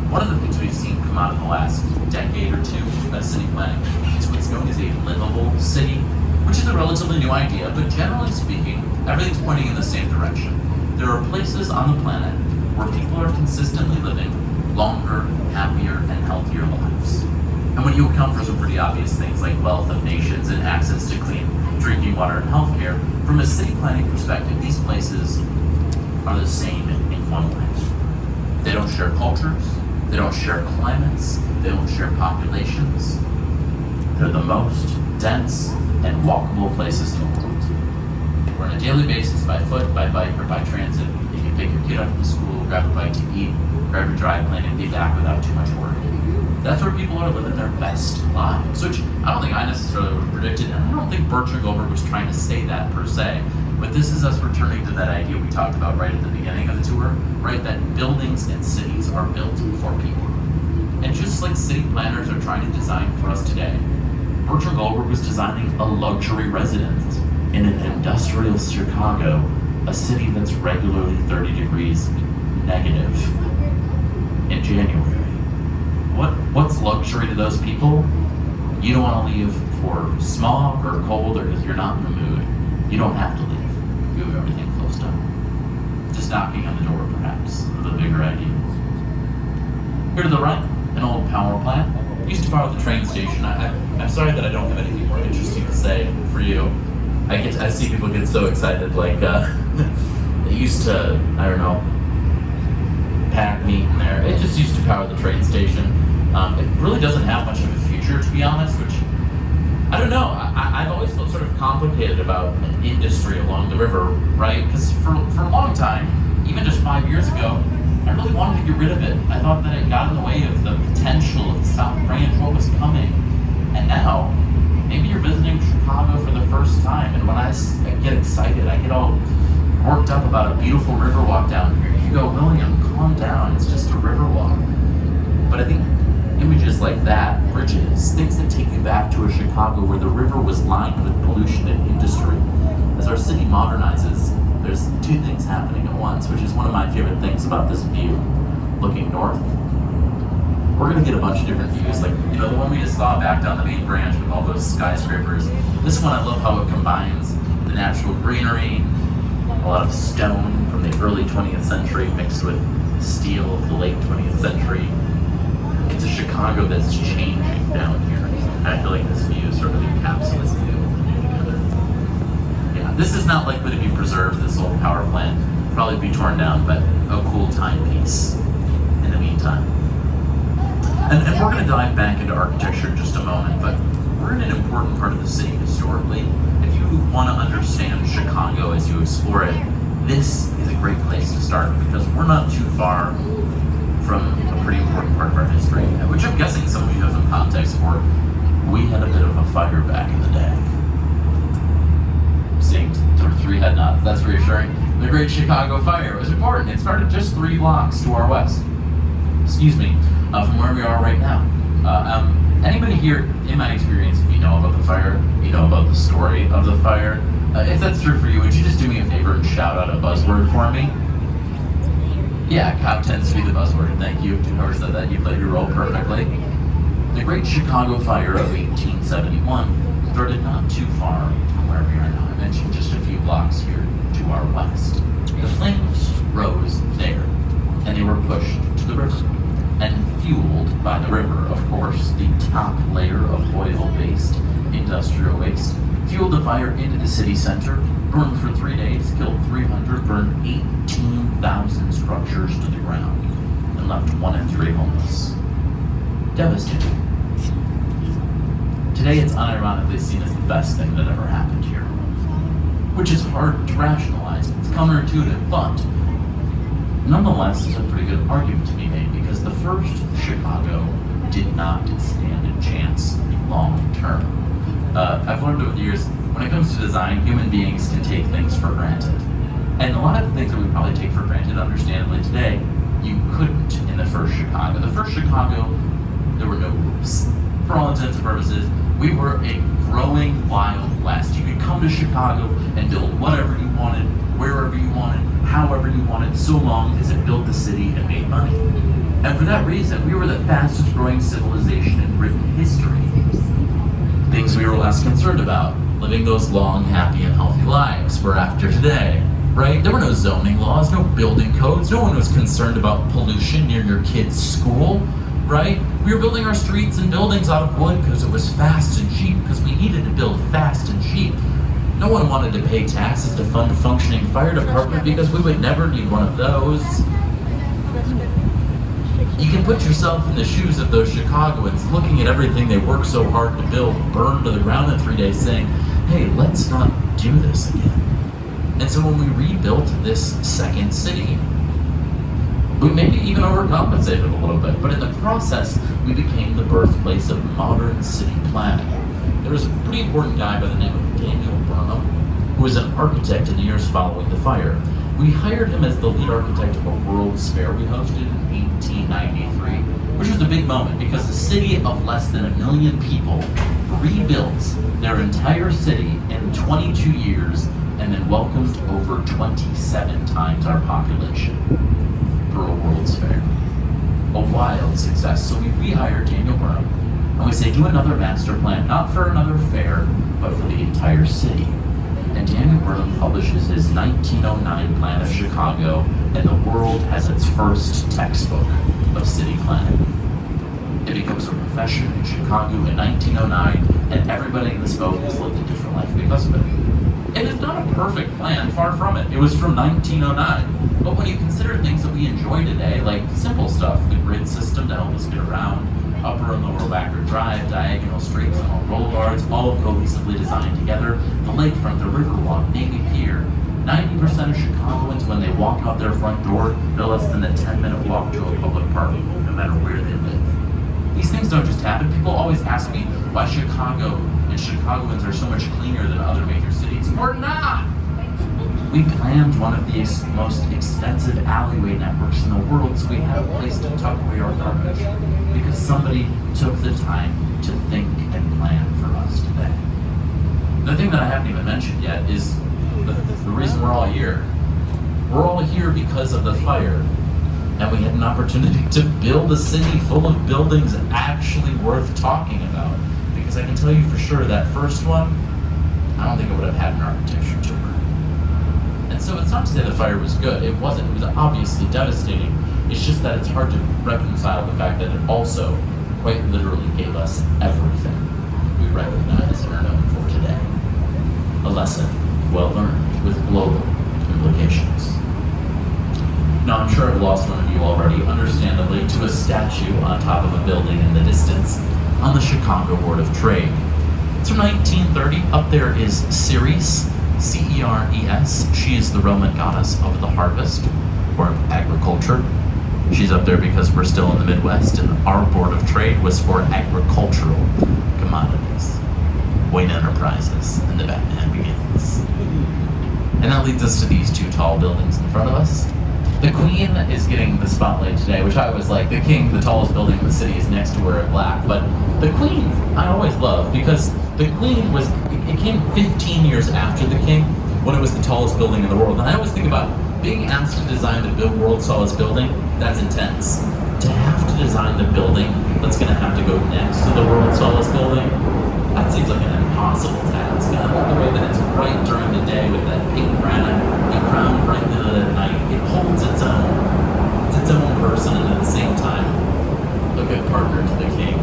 One of the things we've seen come out in the last decade or two of city planning is what's going is a livable city, which is a relatively new idea, but generally speaking, everything's pointing in the same direction. There are places on the planet where people are consistently living longer, happier, and healthier lives. And when you account for some pretty obvious things like wealth of nations and access to clean drinking water and healthcare, from a city planning perspective, these places are the same in one way. They don't share cultures, they don't share climates, they don't share populations. They're the most dense and walkable places in the world. Where on a daily basis, by foot, by bike, or by transit, you can pick your kid up from school, grab a bite to eat, grab your dry plane, and be back without too much worry. That's where people are living their best lives, which I don't think I necessarily would have predicted, and I don't think Bertrand Goldberg was trying to say that per se. But this is us returning to that idea we talked about right at the beginning of the tour, right? That buildings and cities are built for people. And just like city planners are trying to design for us today, Bertrand Goldberg was designing a luxury residence in an industrial Chicago, a city that's regularly 30 degrees negative in January. What's luxury to those people? You don't want to leave for smog or cold or because you're not in the mood. You don't have to leave. You have everything closed up. Just knocking on the door, perhaps, of the bigger idea. Here to the right, an old power plant. Used to power the train station. I'm sorry that I don't have anything more interesting to say for you. I see people get so excited, like, they used to, I don't know, pack meat in there. It just used to power the train station. It really doesn't have much of a future, to be honest, which, I don't know. I've always felt sort of complicated about an industry along the river, right? Because for a long time, even just 5 years ago, I really wanted to get rid of it. I thought that it got in the way of the potential of the South Branch, what was coming. And now, maybe you're visiting Chicago for the first time, and when I get excited, I get all worked up about a beautiful river walk down here. You go, William, calm down, it's just a river walk. But I think images like that, bridges, things that take you back to a Chicago where the river was lined with pollution and industry. As our city modernizes, there's two things happening at once, which is one of my favorite things about this view. Looking north, we're gonna get a bunch of different views, like, you know, the one we just saw back down the main branch with all those skyscrapers. This one, I love how it combines the natural greenery, a lot of stone from the early 20th century mixed with steel of the late 20th century. It's a Chicago that's changing down here. I feel like this view sort of encapsulates the old and new together. Yeah, this is not likely to be preserved, this old power plant. Probably be torn down, but a cool timepiece in the meantime. And we're going to dive back into architecture in just a moment, but we're in an important part of the city historically. If you want to understand Chicago as you explore it, this is a great place to start because we're not too far from a pretty important part of our history, which I'm guessing some of you have some context for. We had a bit of a fire back in the day. Seeing 3 head nods, that's reassuring. The Great Chicago Fire was important. It started just 3 blocks to our west. Excuse me, from where we are right now. Anybody here, in my experience, if you know about the fire, you know about the story of the fire. If that's true for you, would you just do me a favor and shout out a buzzword for me? Yeah, cop tends to be the buzzword. Thank you to whoever said that. You played your role perfectly. The Great Chicago Fire of 1871 started not too far from where we are now. I mentioned just a few blocks here to our west. The flames rose there, and they were pushed to the river. And fueled by the river, of course, the top layer of oil-based industrial waste, fueled the fire into the city center, burned for 3 days, killed 300, burned 18,000 structures to the ground, and left 1 in 3 homeless. Devastating. Today it's unironically seen as the best thing that ever happened here, which is hard to rationalize. It's counterintuitive, but nonetheless, there's a pretty good argument to be made because the first Chicago did not stand a chance long term. I've learned over the years, when it comes to design, human beings can take things for granted. And a lot of the things that we probably take for granted, understandably today, you couldn't in the first Chicago. The first Chicago, there were no rules. For all intents and purposes, we were a growing wild west. You could come to Chicago and build whatever you wanted, wherever you wanted, however you wanted, so long as it built the city and made money. And for that reason, we were the fastest growing civilization in written history. Things we were less concerned about, living those long, happy, and healthy lives we're after today, right? There were no zoning laws, no building codes, no one was concerned about pollution near your kid's school, right? We were building our streets and buildings out of wood because it was fast and cheap, because we needed to build fast and cheap. No one wanted to pay taxes to fund a functioning fire department because we would never need one of those. You can put yourself in the shoes of those Chicagoans looking at everything they worked so hard to build burned to the ground in 3 days saying, hey, let's not do this again. And so when we rebuilt this second city, we maybe even overcompensated a little bit, but in the process, we became the birthplace of modern city planning. There was a pretty important guy by the name of Daniel Burnham, who was an architect in the years following the fire. We hired him as the lead architect of a World's Fair we hosted in 1893, which was a big moment because a city of less than 1 million people rebuilt their entire city in 22 years and then welcomed over 27 times our population for a World's Fair. A wild success. So we rehired Daniel Burnham and we say, do another master plan, not for another fair, but for the entire city. And Daniel Burnham publishes his 1909 plan of Chicago, and the world has its first textbook of city planning. It becomes a profession in Chicago in 1909, and everybody in the Smoke has lived a different life because of it. And it's not a perfect plan, far from it. It was from 1909. But when you consider things that we enjoy today, like simple stuff, the grid system to help us get around, upper and lower Wacker Drive, diagonal streets and all boulevards, all cohesively designed together, the lakefront, the Riverwalk, Navy Pier. 90% of Chicagoans, when they walk out their front door, they're less than a 10-minute walk to a public park, no matter where they live. These things don't just happen. People always ask me why Chicago and Chicagoans are so much cleaner than other major cities. We're not! We planned one of the most extensive alleyway networks in the world, so we had a place to tuck away our garbage, because somebody took the time to think and plan for us today. The thing that I haven't even mentioned yet is the reason we're all here. We're all here because of the fire, and we had an opportunity to build a city full of buildings actually worth talking about. Because I can tell you for sure that first one, I don't think it would have had an architecture tour. And so it's not to say the fire was good. It wasn't. It was obviously devastating. It's just that it's hard to reconcile the fact that it also quite literally gave us everything we recognize and are known for today. A lesson well learned with global implications. Now, I'm sure I've lost one of you already, understandably, to a statue on top of a building in the distance on the Chicago Board of Trade. It's from 1930. Up there is Ceres, C-E-R-E-S. She is the Roman goddess of the harvest, or of agriculture. She's up there because we're still in the Midwest, and our Board of Trade was for agricultural commodities. Wayne Enterprises, and the Batman begins. And that leads us to these two tall buildings in front of us. The Queen is getting the spotlight today, which I always like. The King, the tallest building in the city, is next to her in black. But the Queen, I always love, because the Queen was, it came 15 years after the King, when it was the tallest building in the world. And I always think about being asked to design the world's tallest building. That's intense. To have to design the building that's going to have to go next to the world's tallest building, that seems like an impossible task. And I love the way that it's bright during the day with that pink granite and crown bright at night. It holds its own. It's its own person, and at the same time, a good partner to the King.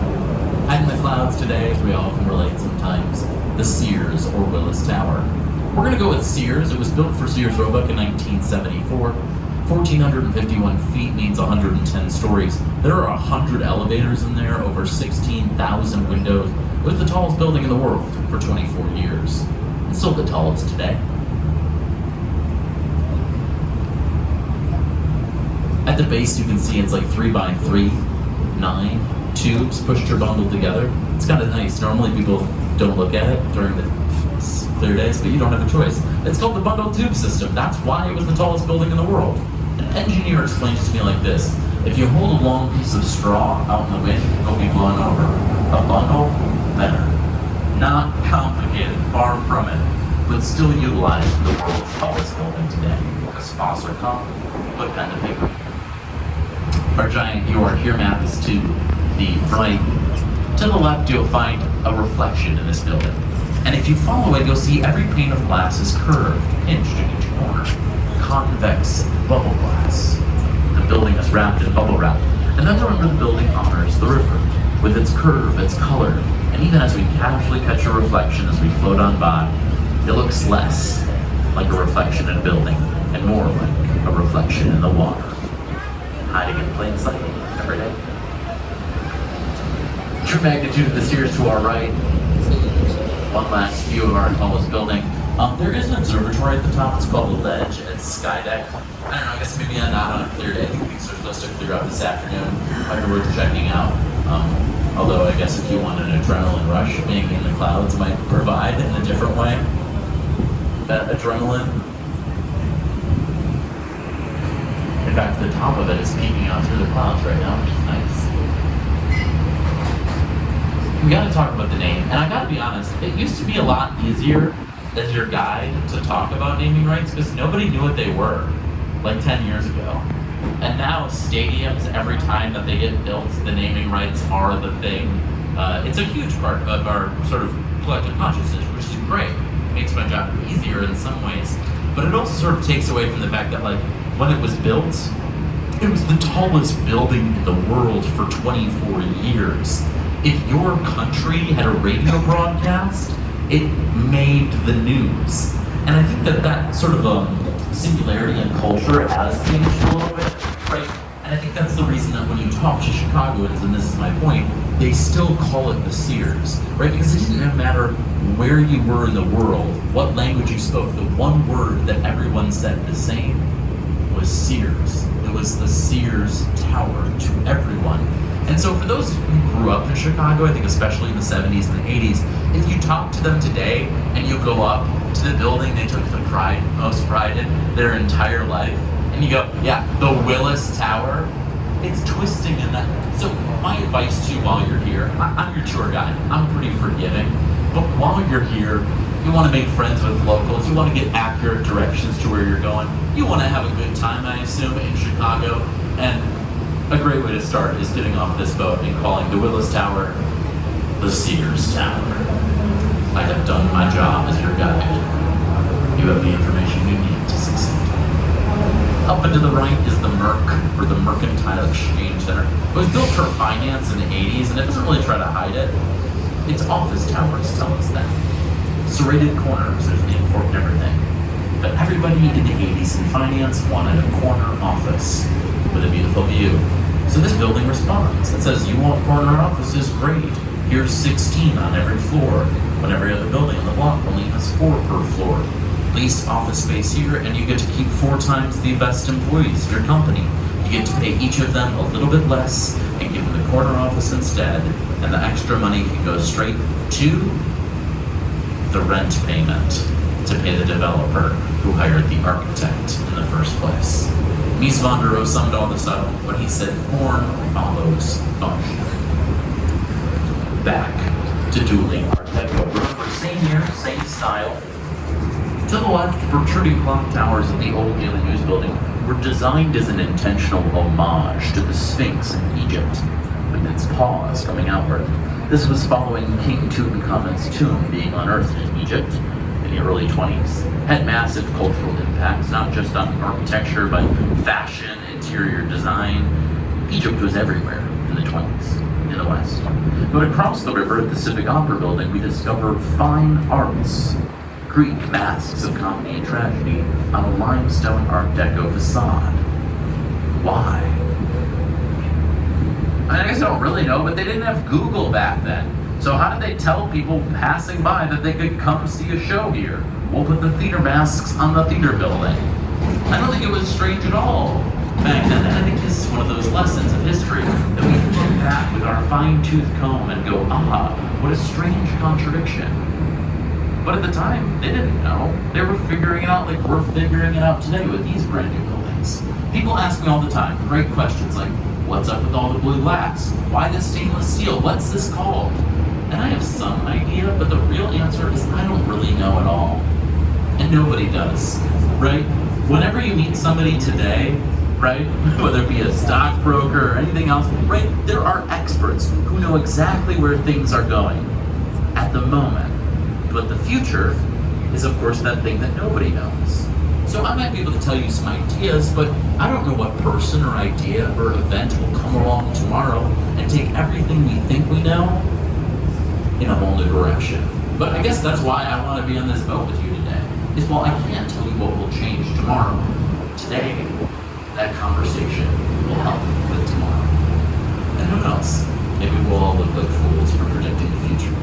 Hide in the clouds today, as we all can relate sometimes, the Sears or Willis Tower. We're going to go with Sears. It was built for Sears Roebuck in 1974. 1,451 feet means 110 stories. There are 100 elevators in there, over 16,000 windows. It was the tallest building in the world for 24 years. It's still the tallest today. At the base, you can see it's like 3x3, 9 tubes pushed or bundled together. It's kind of nice. Normally people don't look at it during the clear days, but you don't have a choice. It's called the bundled tube system. That's why it was the tallest building in the world. An engineer explained it to me like this: if you hold a long piece of straw out in the wind, it'll be blown over. A bundle, better. Not complicated, far from it, but still utilized for the world's tallest building today. A sponsor come, put pen to paper. Our giant You Are Here map is to the right To the left, you'll find a reflection in this building. And if you follow it, you'll see every pane of glass is curved, hinged in each corner. Convex bubble glass. The building is wrapped in bubble wrap. And then remember, the building honors the river, with its curve, its color. And even as we casually catch a reflection as we float on by, it looks less like a reflection in a building and more like a reflection in the water, hiding in plain sight every day. True magnitude of the Sears to our right. One last view of our tallest building. There is an observatory at the top. It's called the Ledge. It's sky deck. I don't know, I guess maybe not on a clear day. I think things are supposed to clear up this afternoon. Might be worth checking out. Although I guess if you want an adrenaline rush, being in the clouds might provide in a different way. That adrenaline. In fact, the top of it is peeking out through the clouds right now, which is nice. We gotta talk about the name, and I gotta be honest, it used to be a lot easier as your guide to talk about naming rights because nobody knew what they were like 10 years ago. And now stadiums, every time that they get built, the naming rights are the thing. It's a huge part of our sort of collective consciousness, which is great. It makes my job easier in some ways. But it also sort of takes away from the fact that, like, when it was built, it was the tallest building in the world for 24 years. If your country had a radio broadcast, it made the news. And I think that that sort of singularity in culture has changed a little bit, right? And I think that's the reason that when you talk to Chicagoans, and this is my point, they still call it the Sears, right? Because it didn't matter where you were in the world, what language you spoke, the one word that everyone said the same was Sears. It was the Sears Tower to everyone. And so for those who grew up in Chicago, I think especially in the 70s and the 80s, if you talk to them today and you go up to the building they took the most pride in their entire life, and you go, yeah, the Willis Tower, it's twisting in that. So my advice to you while you're here, I'm your tour guide, I'm pretty forgiving, but while you're here, you want to make friends with locals, you want to get accurate directions to where you're going, you want to have a good time, I assume, in Chicago, and a great way to start is getting off this boat and calling the Willis Tower the Sears Tower. I have done my job as your guide. You have the information you need to succeed. Up and to the right is the Merc, or the Mercantile Exchange Center. It was built for finance in the 80s, and it doesn't really try to hide it. Its office towers tell us that. Serrated corners, there's a name for it and everything. But everybody in the 80s in finance wanted a corner office with a beautiful view. So this building responds. It says, you want corner offices? Great. Here's 16 on every floor, when every other building on the block only has 4 per floor. Lease office space here, and you get to keep 4 times the best employees of your company. You get to pay each of them a little bit less and give them the corner office instead, and the extra money can go straight to the rent payment to pay the developer who hired the architect in the first place. Mies van der Rohe summed all this up when he said, form follows function. Back to dueling Art Deco. Remember, same year, same style. To the left, protruding clock towers of the old Daily News building were designed as an intentional homage to the Sphinx in Egypt, with its paws coming outward. This was following King Tutankhamun's tomb being unearthed in Egypt in the early 20s. Had massive cultural impacts, not just on architecture, but fashion, interior design. Egypt was everywhere in the 20s, in the West. But across the river at the Civic Opera Building, we discover fine arts. Greek masks of comedy and tragedy on a limestone Art Deco facade. Why? I guess I don't really know, but they didn't have Google back then. So how did they tell people passing by that they could come see a show here? We'll put the theater masks on the theater building. I don't think it was strange at all back then. And I think this is one of those lessons of history that we can look back with our fine-tooth comb and go, ah, what a strange contradiction. But at the time, they didn't know. They were figuring it out like we're figuring it out today with these brand new buildings. People ask me all the time, great questions like, what's up with all the blue glass? Why this stainless steel? What's this called? And I have some idea, but the real answer is I don't really know at all. And nobody does, right? Whenever you meet somebody today, right? Whether it be a stockbroker or anything else, right? There are experts who know exactly where things are going at the moment. But the future is, of course, that thing that nobody knows. So I might be able to tell you some ideas, but I don't know what person or idea or event will come along tomorrow and take everything we think we know in a whole new direction. But I guess that's why I want to be on this boat with you today. Is while I can't tell you what will change tomorrow, today, that conversation will help with tomorrow. And who knows? Maybe we'll all look like fools for predicting the future.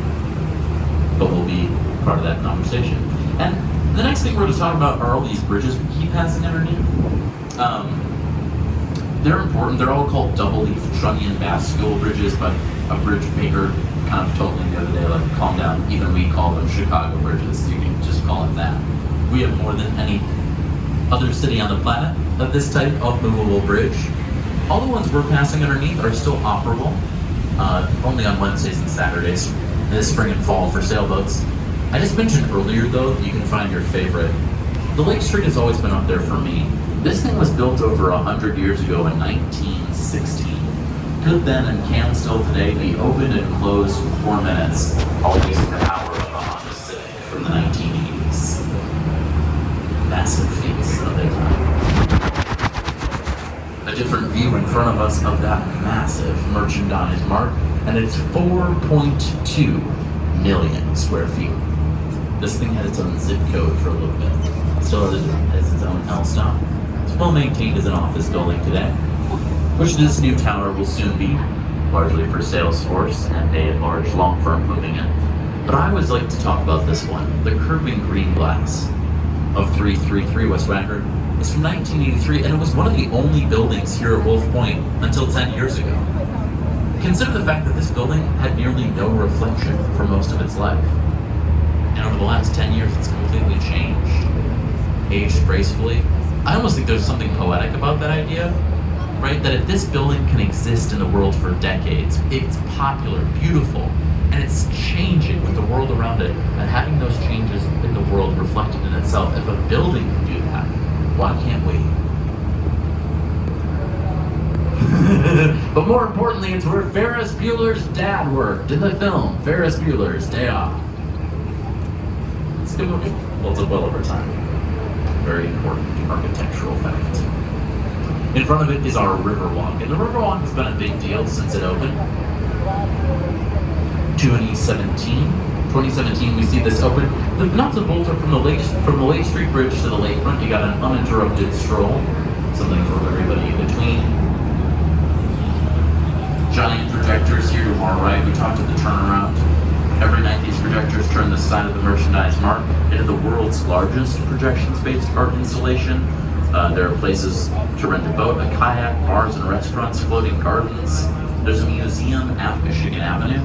But we'll be part of that conversation. And the next thing we're going to talk about are all these bridges we keep passing underneath. They're important. They're all called double-leaf trunnion bascule bridges, but a bridge maker kind of told me the other day, like, calm down. Even we call them Chicago bridges. You can just call it that. We have more than any other city on the planet of this type of movable bridge. All the ones we're passing underneath are still operable, only on Wednesdays and Saturdays in the spring and fall for sailboats. I just mentioned earlier, though, that you can find your favorite. The Lake Street has always been up there for me. This thing was built over 100 years ago in 1916. Could then and can still today be opened and closed in 4 minutes, all using the power of a Honda Civic from the 1980s. Massive feats of their time. A different view in front of us of that massive merchandise mart, and it's 4.2 million square feet. This thing had its own zip code for a little bit. Still has its own L stop. It's well maintained as an office building today, which this new tower will soon be, largely for Salesforce and a large law firm moving in. But I always like to talk about this one, the Curbing Green Glass of 333 West Wacker. It's from 1983, and it was one of the only buildings here at Wolf Point until 10 years ago. Consider the fact that this building had nearly no reflection for most of its life. And over the last 10 years, it's completely changed, aged gracefully. I almost think there's something poetic about that idea, right? That if this building can exist in the world for decades, it's popular, beautiful, and it's changing with the world around it, and having those changes in the world reflected in itself. If a building can do that, why can't we? But more importantly, it's where Ferris Bueller's dad worked in the film Ferris Bueller's Day Off. It's a good movie. Holds up well over time. Very important architectural fact. In front of it is our Riverwalk, and the Riverwalk has been a big deal since it opened. 2017, we see this open. The nuts and bolts are from the Lake Street Bridge to the lakefront. You got an uninterrupted stroll, something for everybody in between. Giant projectors here to our right. We talked about the turnaround. Every night these projectors turn the side of the merchandise mart into the world's largest projection-based art installation. There are places to rent a boat, a kayak, bars and restaurants, floating gardens. There's a museum at Michigan Avenue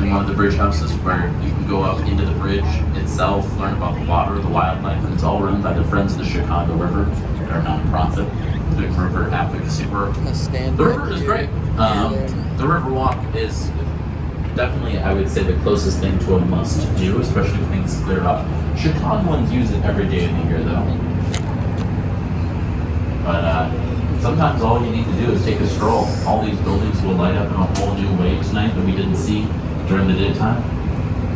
in one of the bridge houses where you can go up into the bridge itself, learn about the water, the wildlife, and it's all run by the Friends of the Chicago River. They're a nonprofit doing river advocacy work. The river is great. The Riverwalk is definitely, I would say, the closest thing to a must-do, especially if things clear up. Chicagoans use it every day of the year, though. But sometimes all you need to do is take a stroll. All these buildings will light up in a whole new way tonight that we didn't see during the daytime.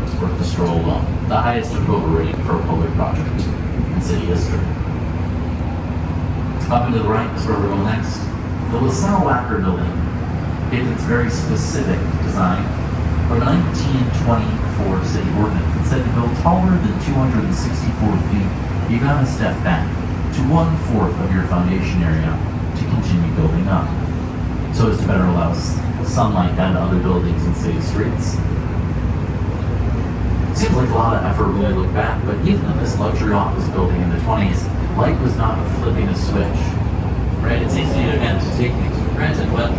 It's worth the stroll alone. The highest approval rating for a public project in city history. Up and to the right is where we're going next. The LaSalle Wacker building is its very specific design from a 1924 city ordinance. It said to build taller than 264 feet, you gotta step back to 1/4 of your foundation area to continue building up, so as to better allow sunlight into other buildings and city streets. Seems like a lot of effort when we look back, but even in this luxury office building in the 20s, light was not flipping a switch, right? It's easy again to take things for granted, but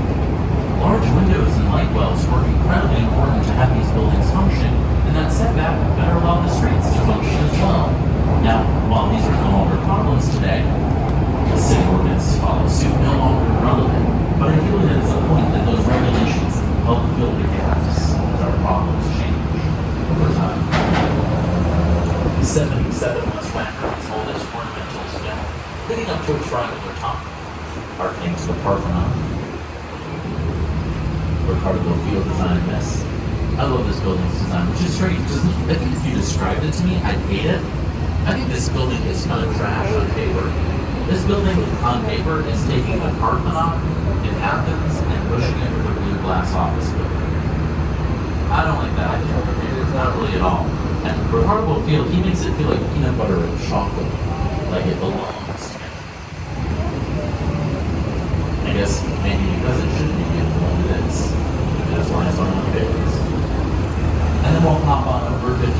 large windows and light wells were incredibly important to have these buildings function, and that setback better allow the streets to function as well. Now, while these are no longer problems today, the city ordinances follow suit, no longer relevant, but ideally that's the point that those regulations help fill the gaps as our problems change over time. 77 West Wacker is oldest ornamental stone, leading up to a Ricardo Field design this. I love this building's design, which is strange. I think if you described it to me, I'd hate it. I think this building is kind of trash on paper. This building on paper is taking the Parthenon in Athens and pushing it with a blue glass office building. I don't like that idea. Not really at all. And Ricardo Field, he makes it feel like peanut butter and chocolate, like it belongs together. I guess maybe because it shouldn't be beautiful, it is. That's why it's on my favorites. And then we'll hop on over 55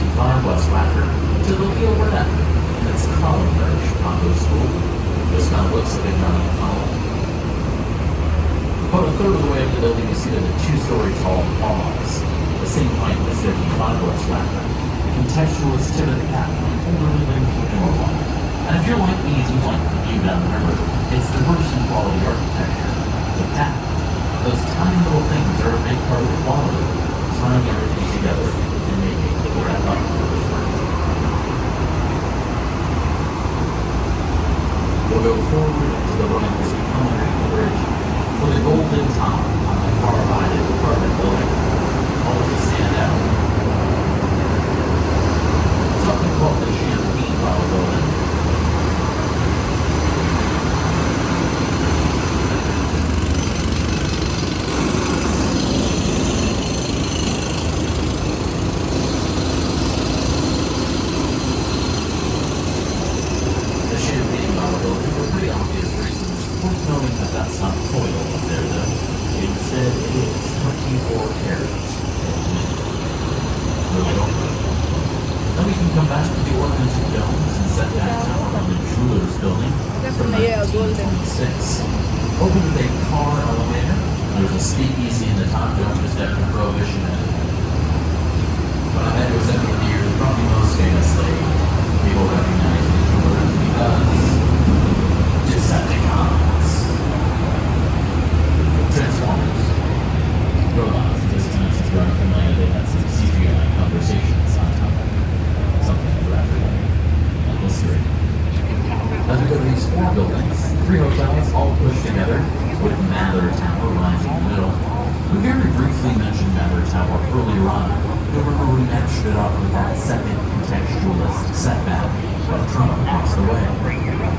West Wacker to the Leo Burnett. And it's Column there at Chicago School. This kind of looks like a giant column. About a third of the way up the building, you see there's a 2-story tall pause, the same height as 55 West Wacker. Contextualist tip of the cap on older living normal. And if you're like me and you like the view down the river, it's diverse in quality architecture. The path, those tiny little things are a big part of the quality, tying everything together and making it wrap up. We'll go forward to the running Culinary Bridge for the Golden Top on the far right of the apartment building. All of the stand out. Something called the Champagne Bottle Building. That's not foil up there, though. Instead, it is 24 carats. Then we can come back to the ornamented domes and set back down on the Jewelers Building from 1926. Open with a car elevator. There's a speakeasy in the top dome just after Prohibition ended. But I bet it was every year, probably most famously, people recognize the Jewelers because Decepticons. Transformers. Robots. Distance is running from land. They had some CGI conversations on top of it. Something for everybody. A history. As we go to these 4 buildings, 3 hotels all pushed together with Mather Tower rising in the middle. We very briefly mentioned Mather Tower earlier on. You'll remember we matched it up with that second contextualist setback of Trump across the way.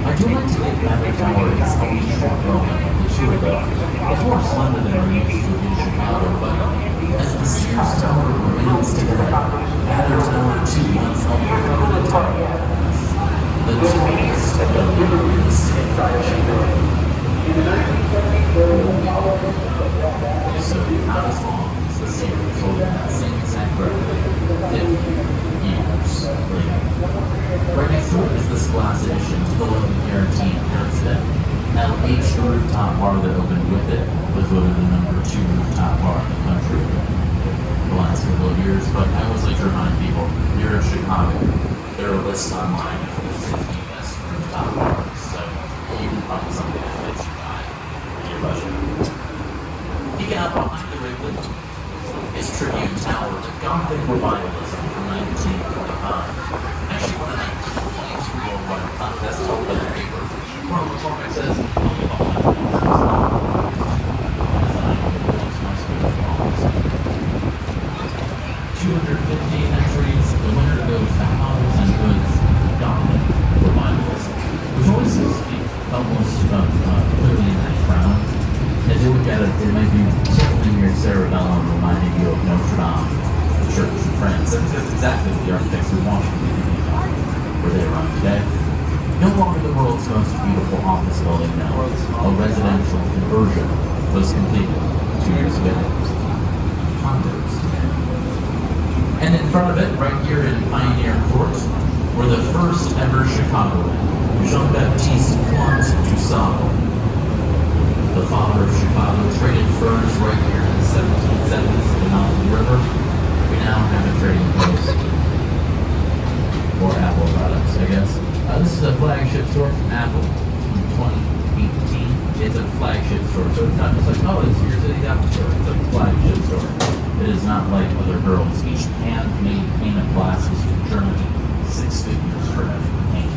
I do like to think Mather Tower is only short moment of the 2 of them. It's more slender than we're used to in Chicago, but as the Sears Tower remains today, Mather Tower 2 once held a limited tower. The tallest building in the state of Chicago. So not as long as the Sears holding that same exact record 50 years later. Right next door is this glass addition to the Loan Guarantee Instead. Now, each rooftop bar that opened with it was voted the number 2 rooftop bar in the country the last couple of years. But I always like to remind people, you're in Chicago. There are lists online for the 50 best rooftop bars, so you can find something that fits your eye and your budget. Peeking out behind the Wrigley is Tribune Tower, the Gothic Revivalism from 1925. Actually, one of the 1922 worldwide contests held by the paper. Carl McCormick says, only behind the design of the world's most beautiful homes. 250 entries, the winner goes to Howells and Goods Gothic Revivalism, which always seems to be almost clearly in that crown. As you look at it, it might be something near Cerebellum reminding you of Notre Dame, the Church of France. That's exactly what the architects would want you to be thinking about where they run today. No longer the world's most beautiful office building now. A residential conversion was completed 2 years ago. Condos today. And in front of it, right here in Pioneer Court, were the first ever Chicagoan, Jean-Baptiste Plante du Sable. The father of Chicago traded furs right here in the 1770s at the mouth of the river. We now have a trading post. Or Apple products, I guess. This is a flagship store from Apple from 2018. It's a flagship store, so it's not just like, oh, it's your city's Apple store. It's a flagship store. It is not like other girls. Each handmade pane of glass is from Germany. 6 figures for every pane.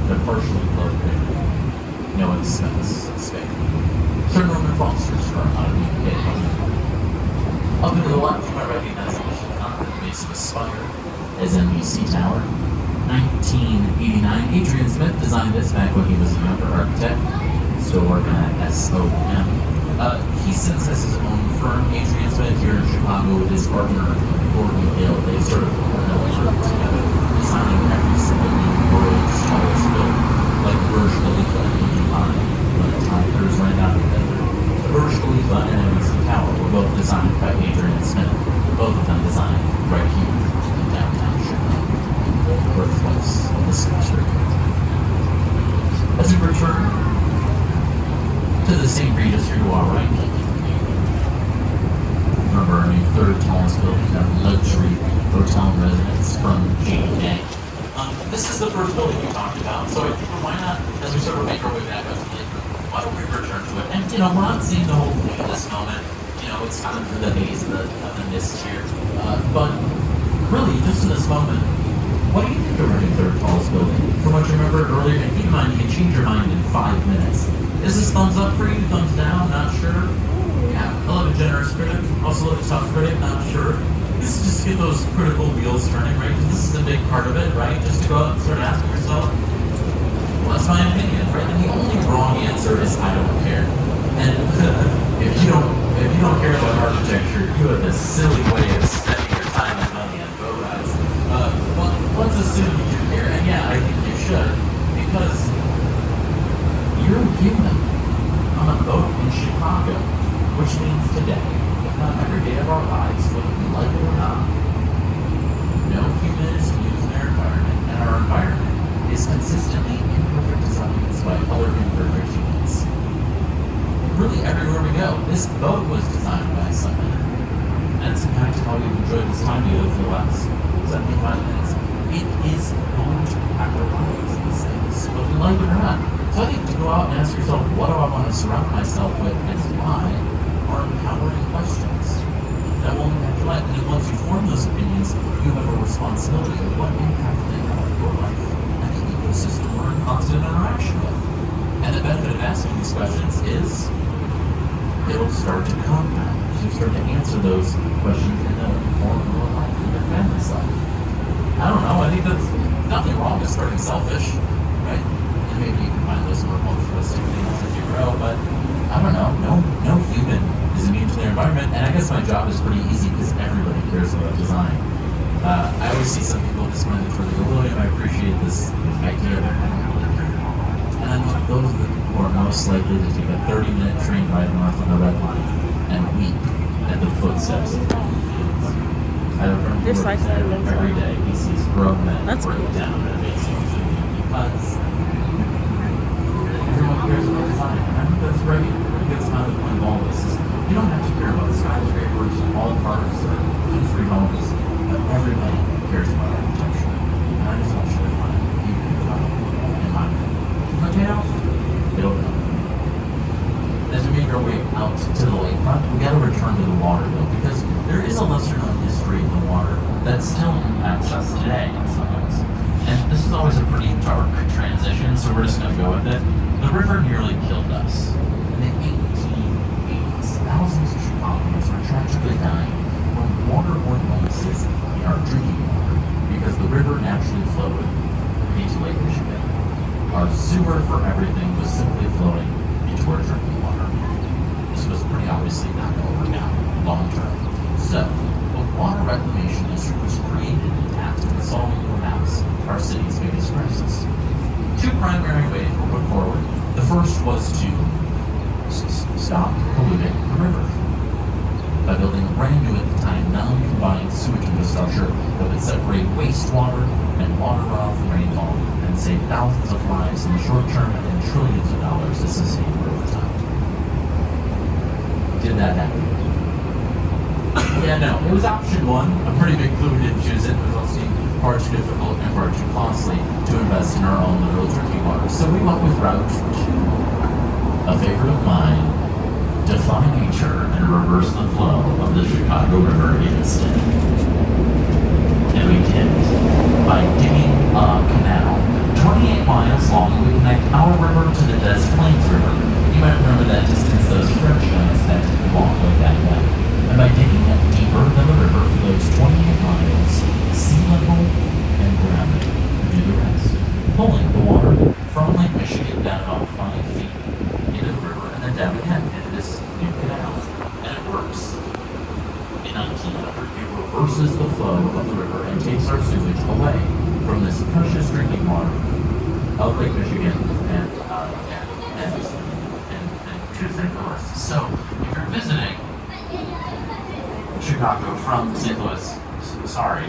They're partially closed. No expense. Spain. Sir Norman Foster's firm out of the UK. Up into the left, you might recognize the base of a spire as NBC Tower. 1989, Adrian Smith designed this back when he was a younger architect, still working at SOM. He since has his own firm, Adrian Smith, here in Chicago with his partner, Gordon Hill. They sort of work together, designing every single world's tallest building, like Burj Khalifa in Dubai, when the Tigers ran out of the Burj Khalifa and NBC Tower were both designed by Adrian Smith, both of them designed right here in downtown Chicago, the birthplace of this country. As we return to the St. Regis here to our right, remember our new third tallest building, our luxury hotel and residence from JDA. This is the first building we talked about, so I figured why not, as we sort of make our way back up to the why don't we return to it? And, we're not seeing the whole thing at this moment. It's kind of through the haze of the mist here. But really, just in this moment, what do you think of our new third tallest building? From what you remember earlier, and keep in mind, you can change your mind in 5 minutes. Is this thumbs up for you? Thumbs down? Not sure? Yeah, I love a generous critic. Also love a tough critic. Not sure. This is just to get those critical wheels turning, right? Because this is a big part of it, right? Just to go out and start asking yourself, well, that's my opinion, right? And the only wrong answer is I don't care. And if you don't care about architecture, you have this silly way of spending your time and money on boat rides. But let's assume you do care, and yeah, I think you should, because you're human on a boat in Chicago, which means today, if not every day of our lives, whether we like it or not, no human is immune to their environment, and our environment is consistently imperfect designs by other imperfect humans. Really, everywhere we go, this boat was designed by someone, and it's impacted how we've enjoyed this time together for the last 75 minutes. It is going to impact our lives, these things, whether we like it or not. So I think to go out and ask yourself, what do I want to surround myself with, and why, are empowering questions that will impact your life. And then once you form those opinions, you have a responsibility of what impact they have on your life and the ecosystem we're in constant interaction with. And the benefit of asking these questions is it'll start to compound. You start to answer those questions and they'll inform your life and your family's life. I don't know, I think that's nothing wrong with starting selfish, right? And maybe you can find those more altruistic things as you grow, but I don't know, no human is immune to their environment, and I guess my job is pretty easy because everybody cares about design. I always see some people just running for the William, I appreciate this idea that I don't really care. And I know those are the people who are most likely to take a 30-minute train ride north on the Red Line and weep at the footsteps of I remember Just like that, every day he sees grown men That's working cool. down at a basic because everyone cares about design, and I think that's great. I think that's kind of the point of all this is you don't have to care about skyscrapers, ballparks, or country homes, but everybody cares about architecture. And I just want you to find you can find in my opinion. Nothing else, it'll come. As we make our way out to the lakefront, we gotta return to the water though, because there is a lesser known history of the water that still impacts us today in some ways. And this is always a pretty dark transition, so we're just gonna go with it. The river nearly killed us. In the 1880s, thousands of Chicagoans were tragically dying from waterborne illnesses in our drinking water because the river naturally flowed into Lake Michigan. Our sewer for everything was simply flowing into our drinking water. This was pretty obviously not going to work out long term. So, the Water Reclamation District was created and tasked with solving perhaps our city's biggest crisis. Two primary ways were put forward. The first was to stop polluting the river by building a brand new at the time non-combined sewage infrastructure that would separate wastewater and water runoff from rainfall and save thousands of lives in the short term and trillions of dollars to sustain over time. Did that happen? Yeah, no. It was option one. A pretty big clue we didn't choose it. It was also far too difficult and far too costly to invest in our own literal drinking water. So we went with route two. A favorite of mine, defy nature and reverse the flow of the Chicago River instead. And we did by digging a canal 28 miles long. We connect our river to the Des Plaines River. You might remember that distance those French guys had to walk like that way. And by digging it deep reverses the flow of the river and takes our sewage away from this precious drinking water of Lake Michigan and to St. Louis. So if you're visiting Chicago from St. Louis, sorry,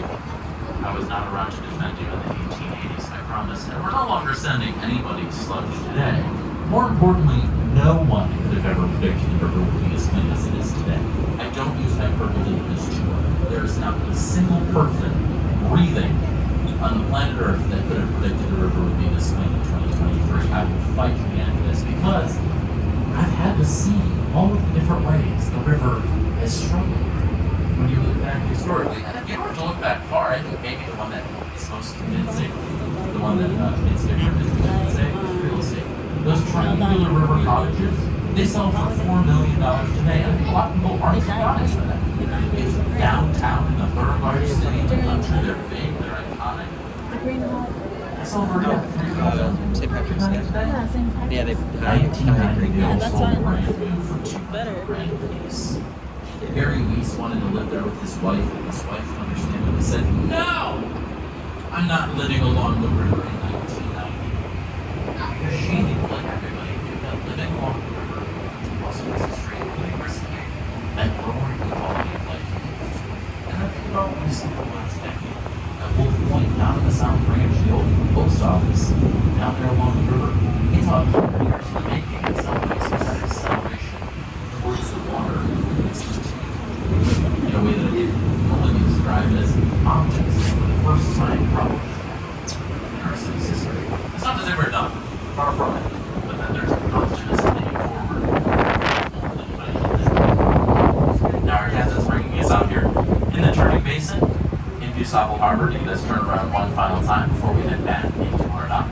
I was not around to defend you in the 1880s, I promise. And we're no longer sending anybody sludge today. More importantly, no one could have ever predicted the river would be as clean as it is today. I don't use hyperbole in this tour. There is not a single person breathing on the planet Earth that could have predicted the river would be this clean in 2023. I will fight against this because I've had to see all of the different ways the river has struggled when you look back historically. And if you were to look back far, I think maybe the one that is most convincing, the one that is different is real estate. Those triangular river cottages, they sell for $4 million today. And I think a lot of people aren't astonished by that. It's downtown in the third largest city in the country. They're big, they're iconic. The Green Hut. They sell for St. Patrick's Day. Yeah, same time. Yeah, they 1990, they Yeah, that's sold fine. brand new for $2 Better. grand apiece. Harry Weiss wanted to live there with his wife, and his wife, understandably, said, "No! I'm not living along the river in 1990." Because she knew, like everybody knew, that living along the river was extremely risky and lowering the quality of life. And I think about recently the last decade. At Wolf Point, down in the South Branch, the old post office, down there along the river, it's 100 years in the making in some ways. It's that acceleration towards the water. It's in a way that it can only be described as objects for the first time, probably, in our city's history. It's not that they were done, far from it, but that there's an optimism moving forward. Now our captain's bringing us out here in the Turning Basin in DuSable Harbor to get us turned around one final time before we head back into our dock.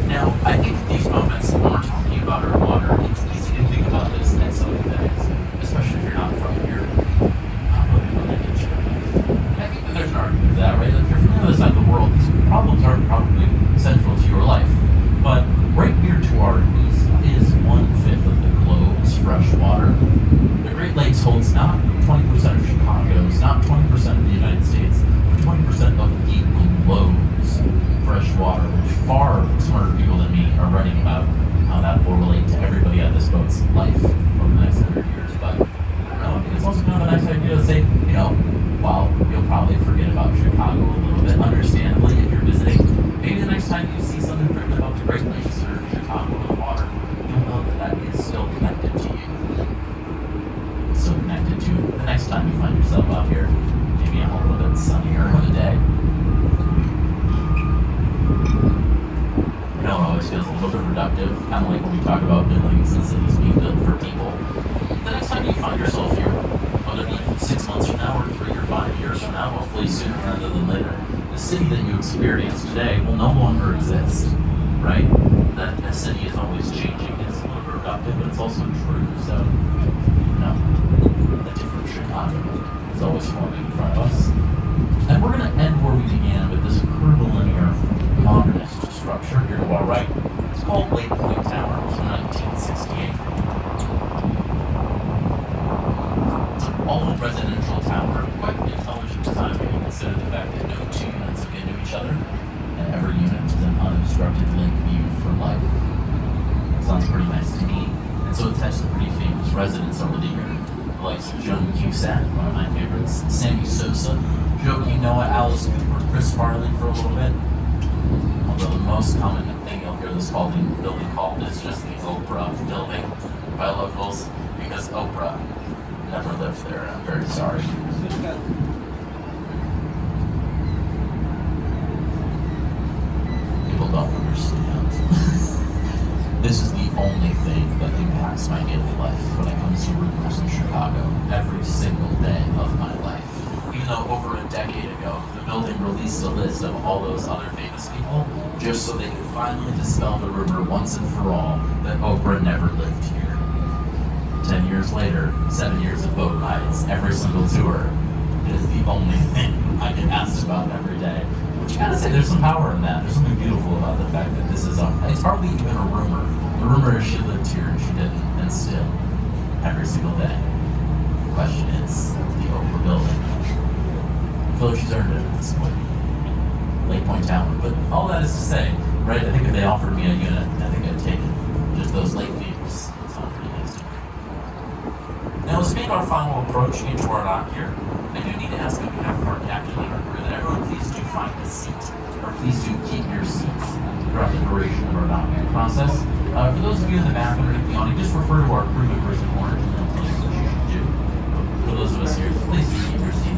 Now, I think these moments when we're talking about our water, it's easy to think about this as something that is, especially if you're not from here, not really related to your life. And I think that there's an argument for that, right? If you're from the other side of the world, these problems aren't probably central to your life. But right here to our east is 1/5 of the globe's fresh water. The Great Lakes holds not 20% of Chicago's, not 20% of the United States, but 20% of the globe's fresh water, which far smarter people than me are writing about how that will relate to everybody on this boat's life over the next 100 years. But I don't know, I think it's also kind of a nice idea to say, you know, while you'll probably forget about Chicago a little bit, understandably, if you're visiting, maybe the next time you see something written about the Great Lakes or Chicago or the water, you'll know that that is still connected to you. So connected to the next time you find yourself out here, maybe on a little bit sunnier of a day. I know it always feels a little bit reductive, kind of like when we talk about buildings and cities being built for people. The next time you find yourself here, whether it be 6 months from now or 3 or 5 years from now, hopefully sooner rather than later, the city that you experience today will no longer exist, right? That the city is always changing. It's a little bit reductive, but it's also true. So, you know, a different Chicago is always forming in front of us. And we're going to end where we began with this curvilinear modernist structure here to our right. It's called Lake Point Tower. It was from 1968. It's an all-residential tower, quite intelligent design when you consider the fact that no two units look into each other, and every unit is an unobstructed lake view for life. Sounds pretty nice to me. And so it's had some pretty famous residents over the years, the likes of Joan Cusack, one of my favorites, Sammy Sosa, Joaquin Noah, Alice Cooper, Chris Farley for a little bit. Although the most common thing you'll hear this building called is just the Oprah building by locals, because Oprah never lived there, and I'm very sorry. People don't understand. This is the only thing that impacts my daily life when it comes to rumors in Chicago every single day of my life. Even though over a decade ago, the building released a list of all those other famous people just so they could finally dispel the rumor once and for all that Oprah never lived here. 10 years later, 7 years of boat rides, every single tour. It is the only thing I get asked about every day. But you gotta say, there's some power in that. There's something beautiful about the fact that this is it's hardly even a rumor. The rumor is she lived here and she didn't, and still, every single day. The question is, the Oprah building. I feel like she's earned it at this point. Lake Point Tower. But all that is to say, right, I think if they offered me a unit, I think I'd take it. Just those lake views. It's all pretty nice. Now, as we make our final approach into our dock here, I do need to ask on behalf of our captain and our crew that everyone please do find a seat, or please do keep your seats throughout the duration of our docking process. For those of you in the back underneath the awning, just refer to our crew members in orange and they'll tell you what you should do. For those of us here, please keep your seats.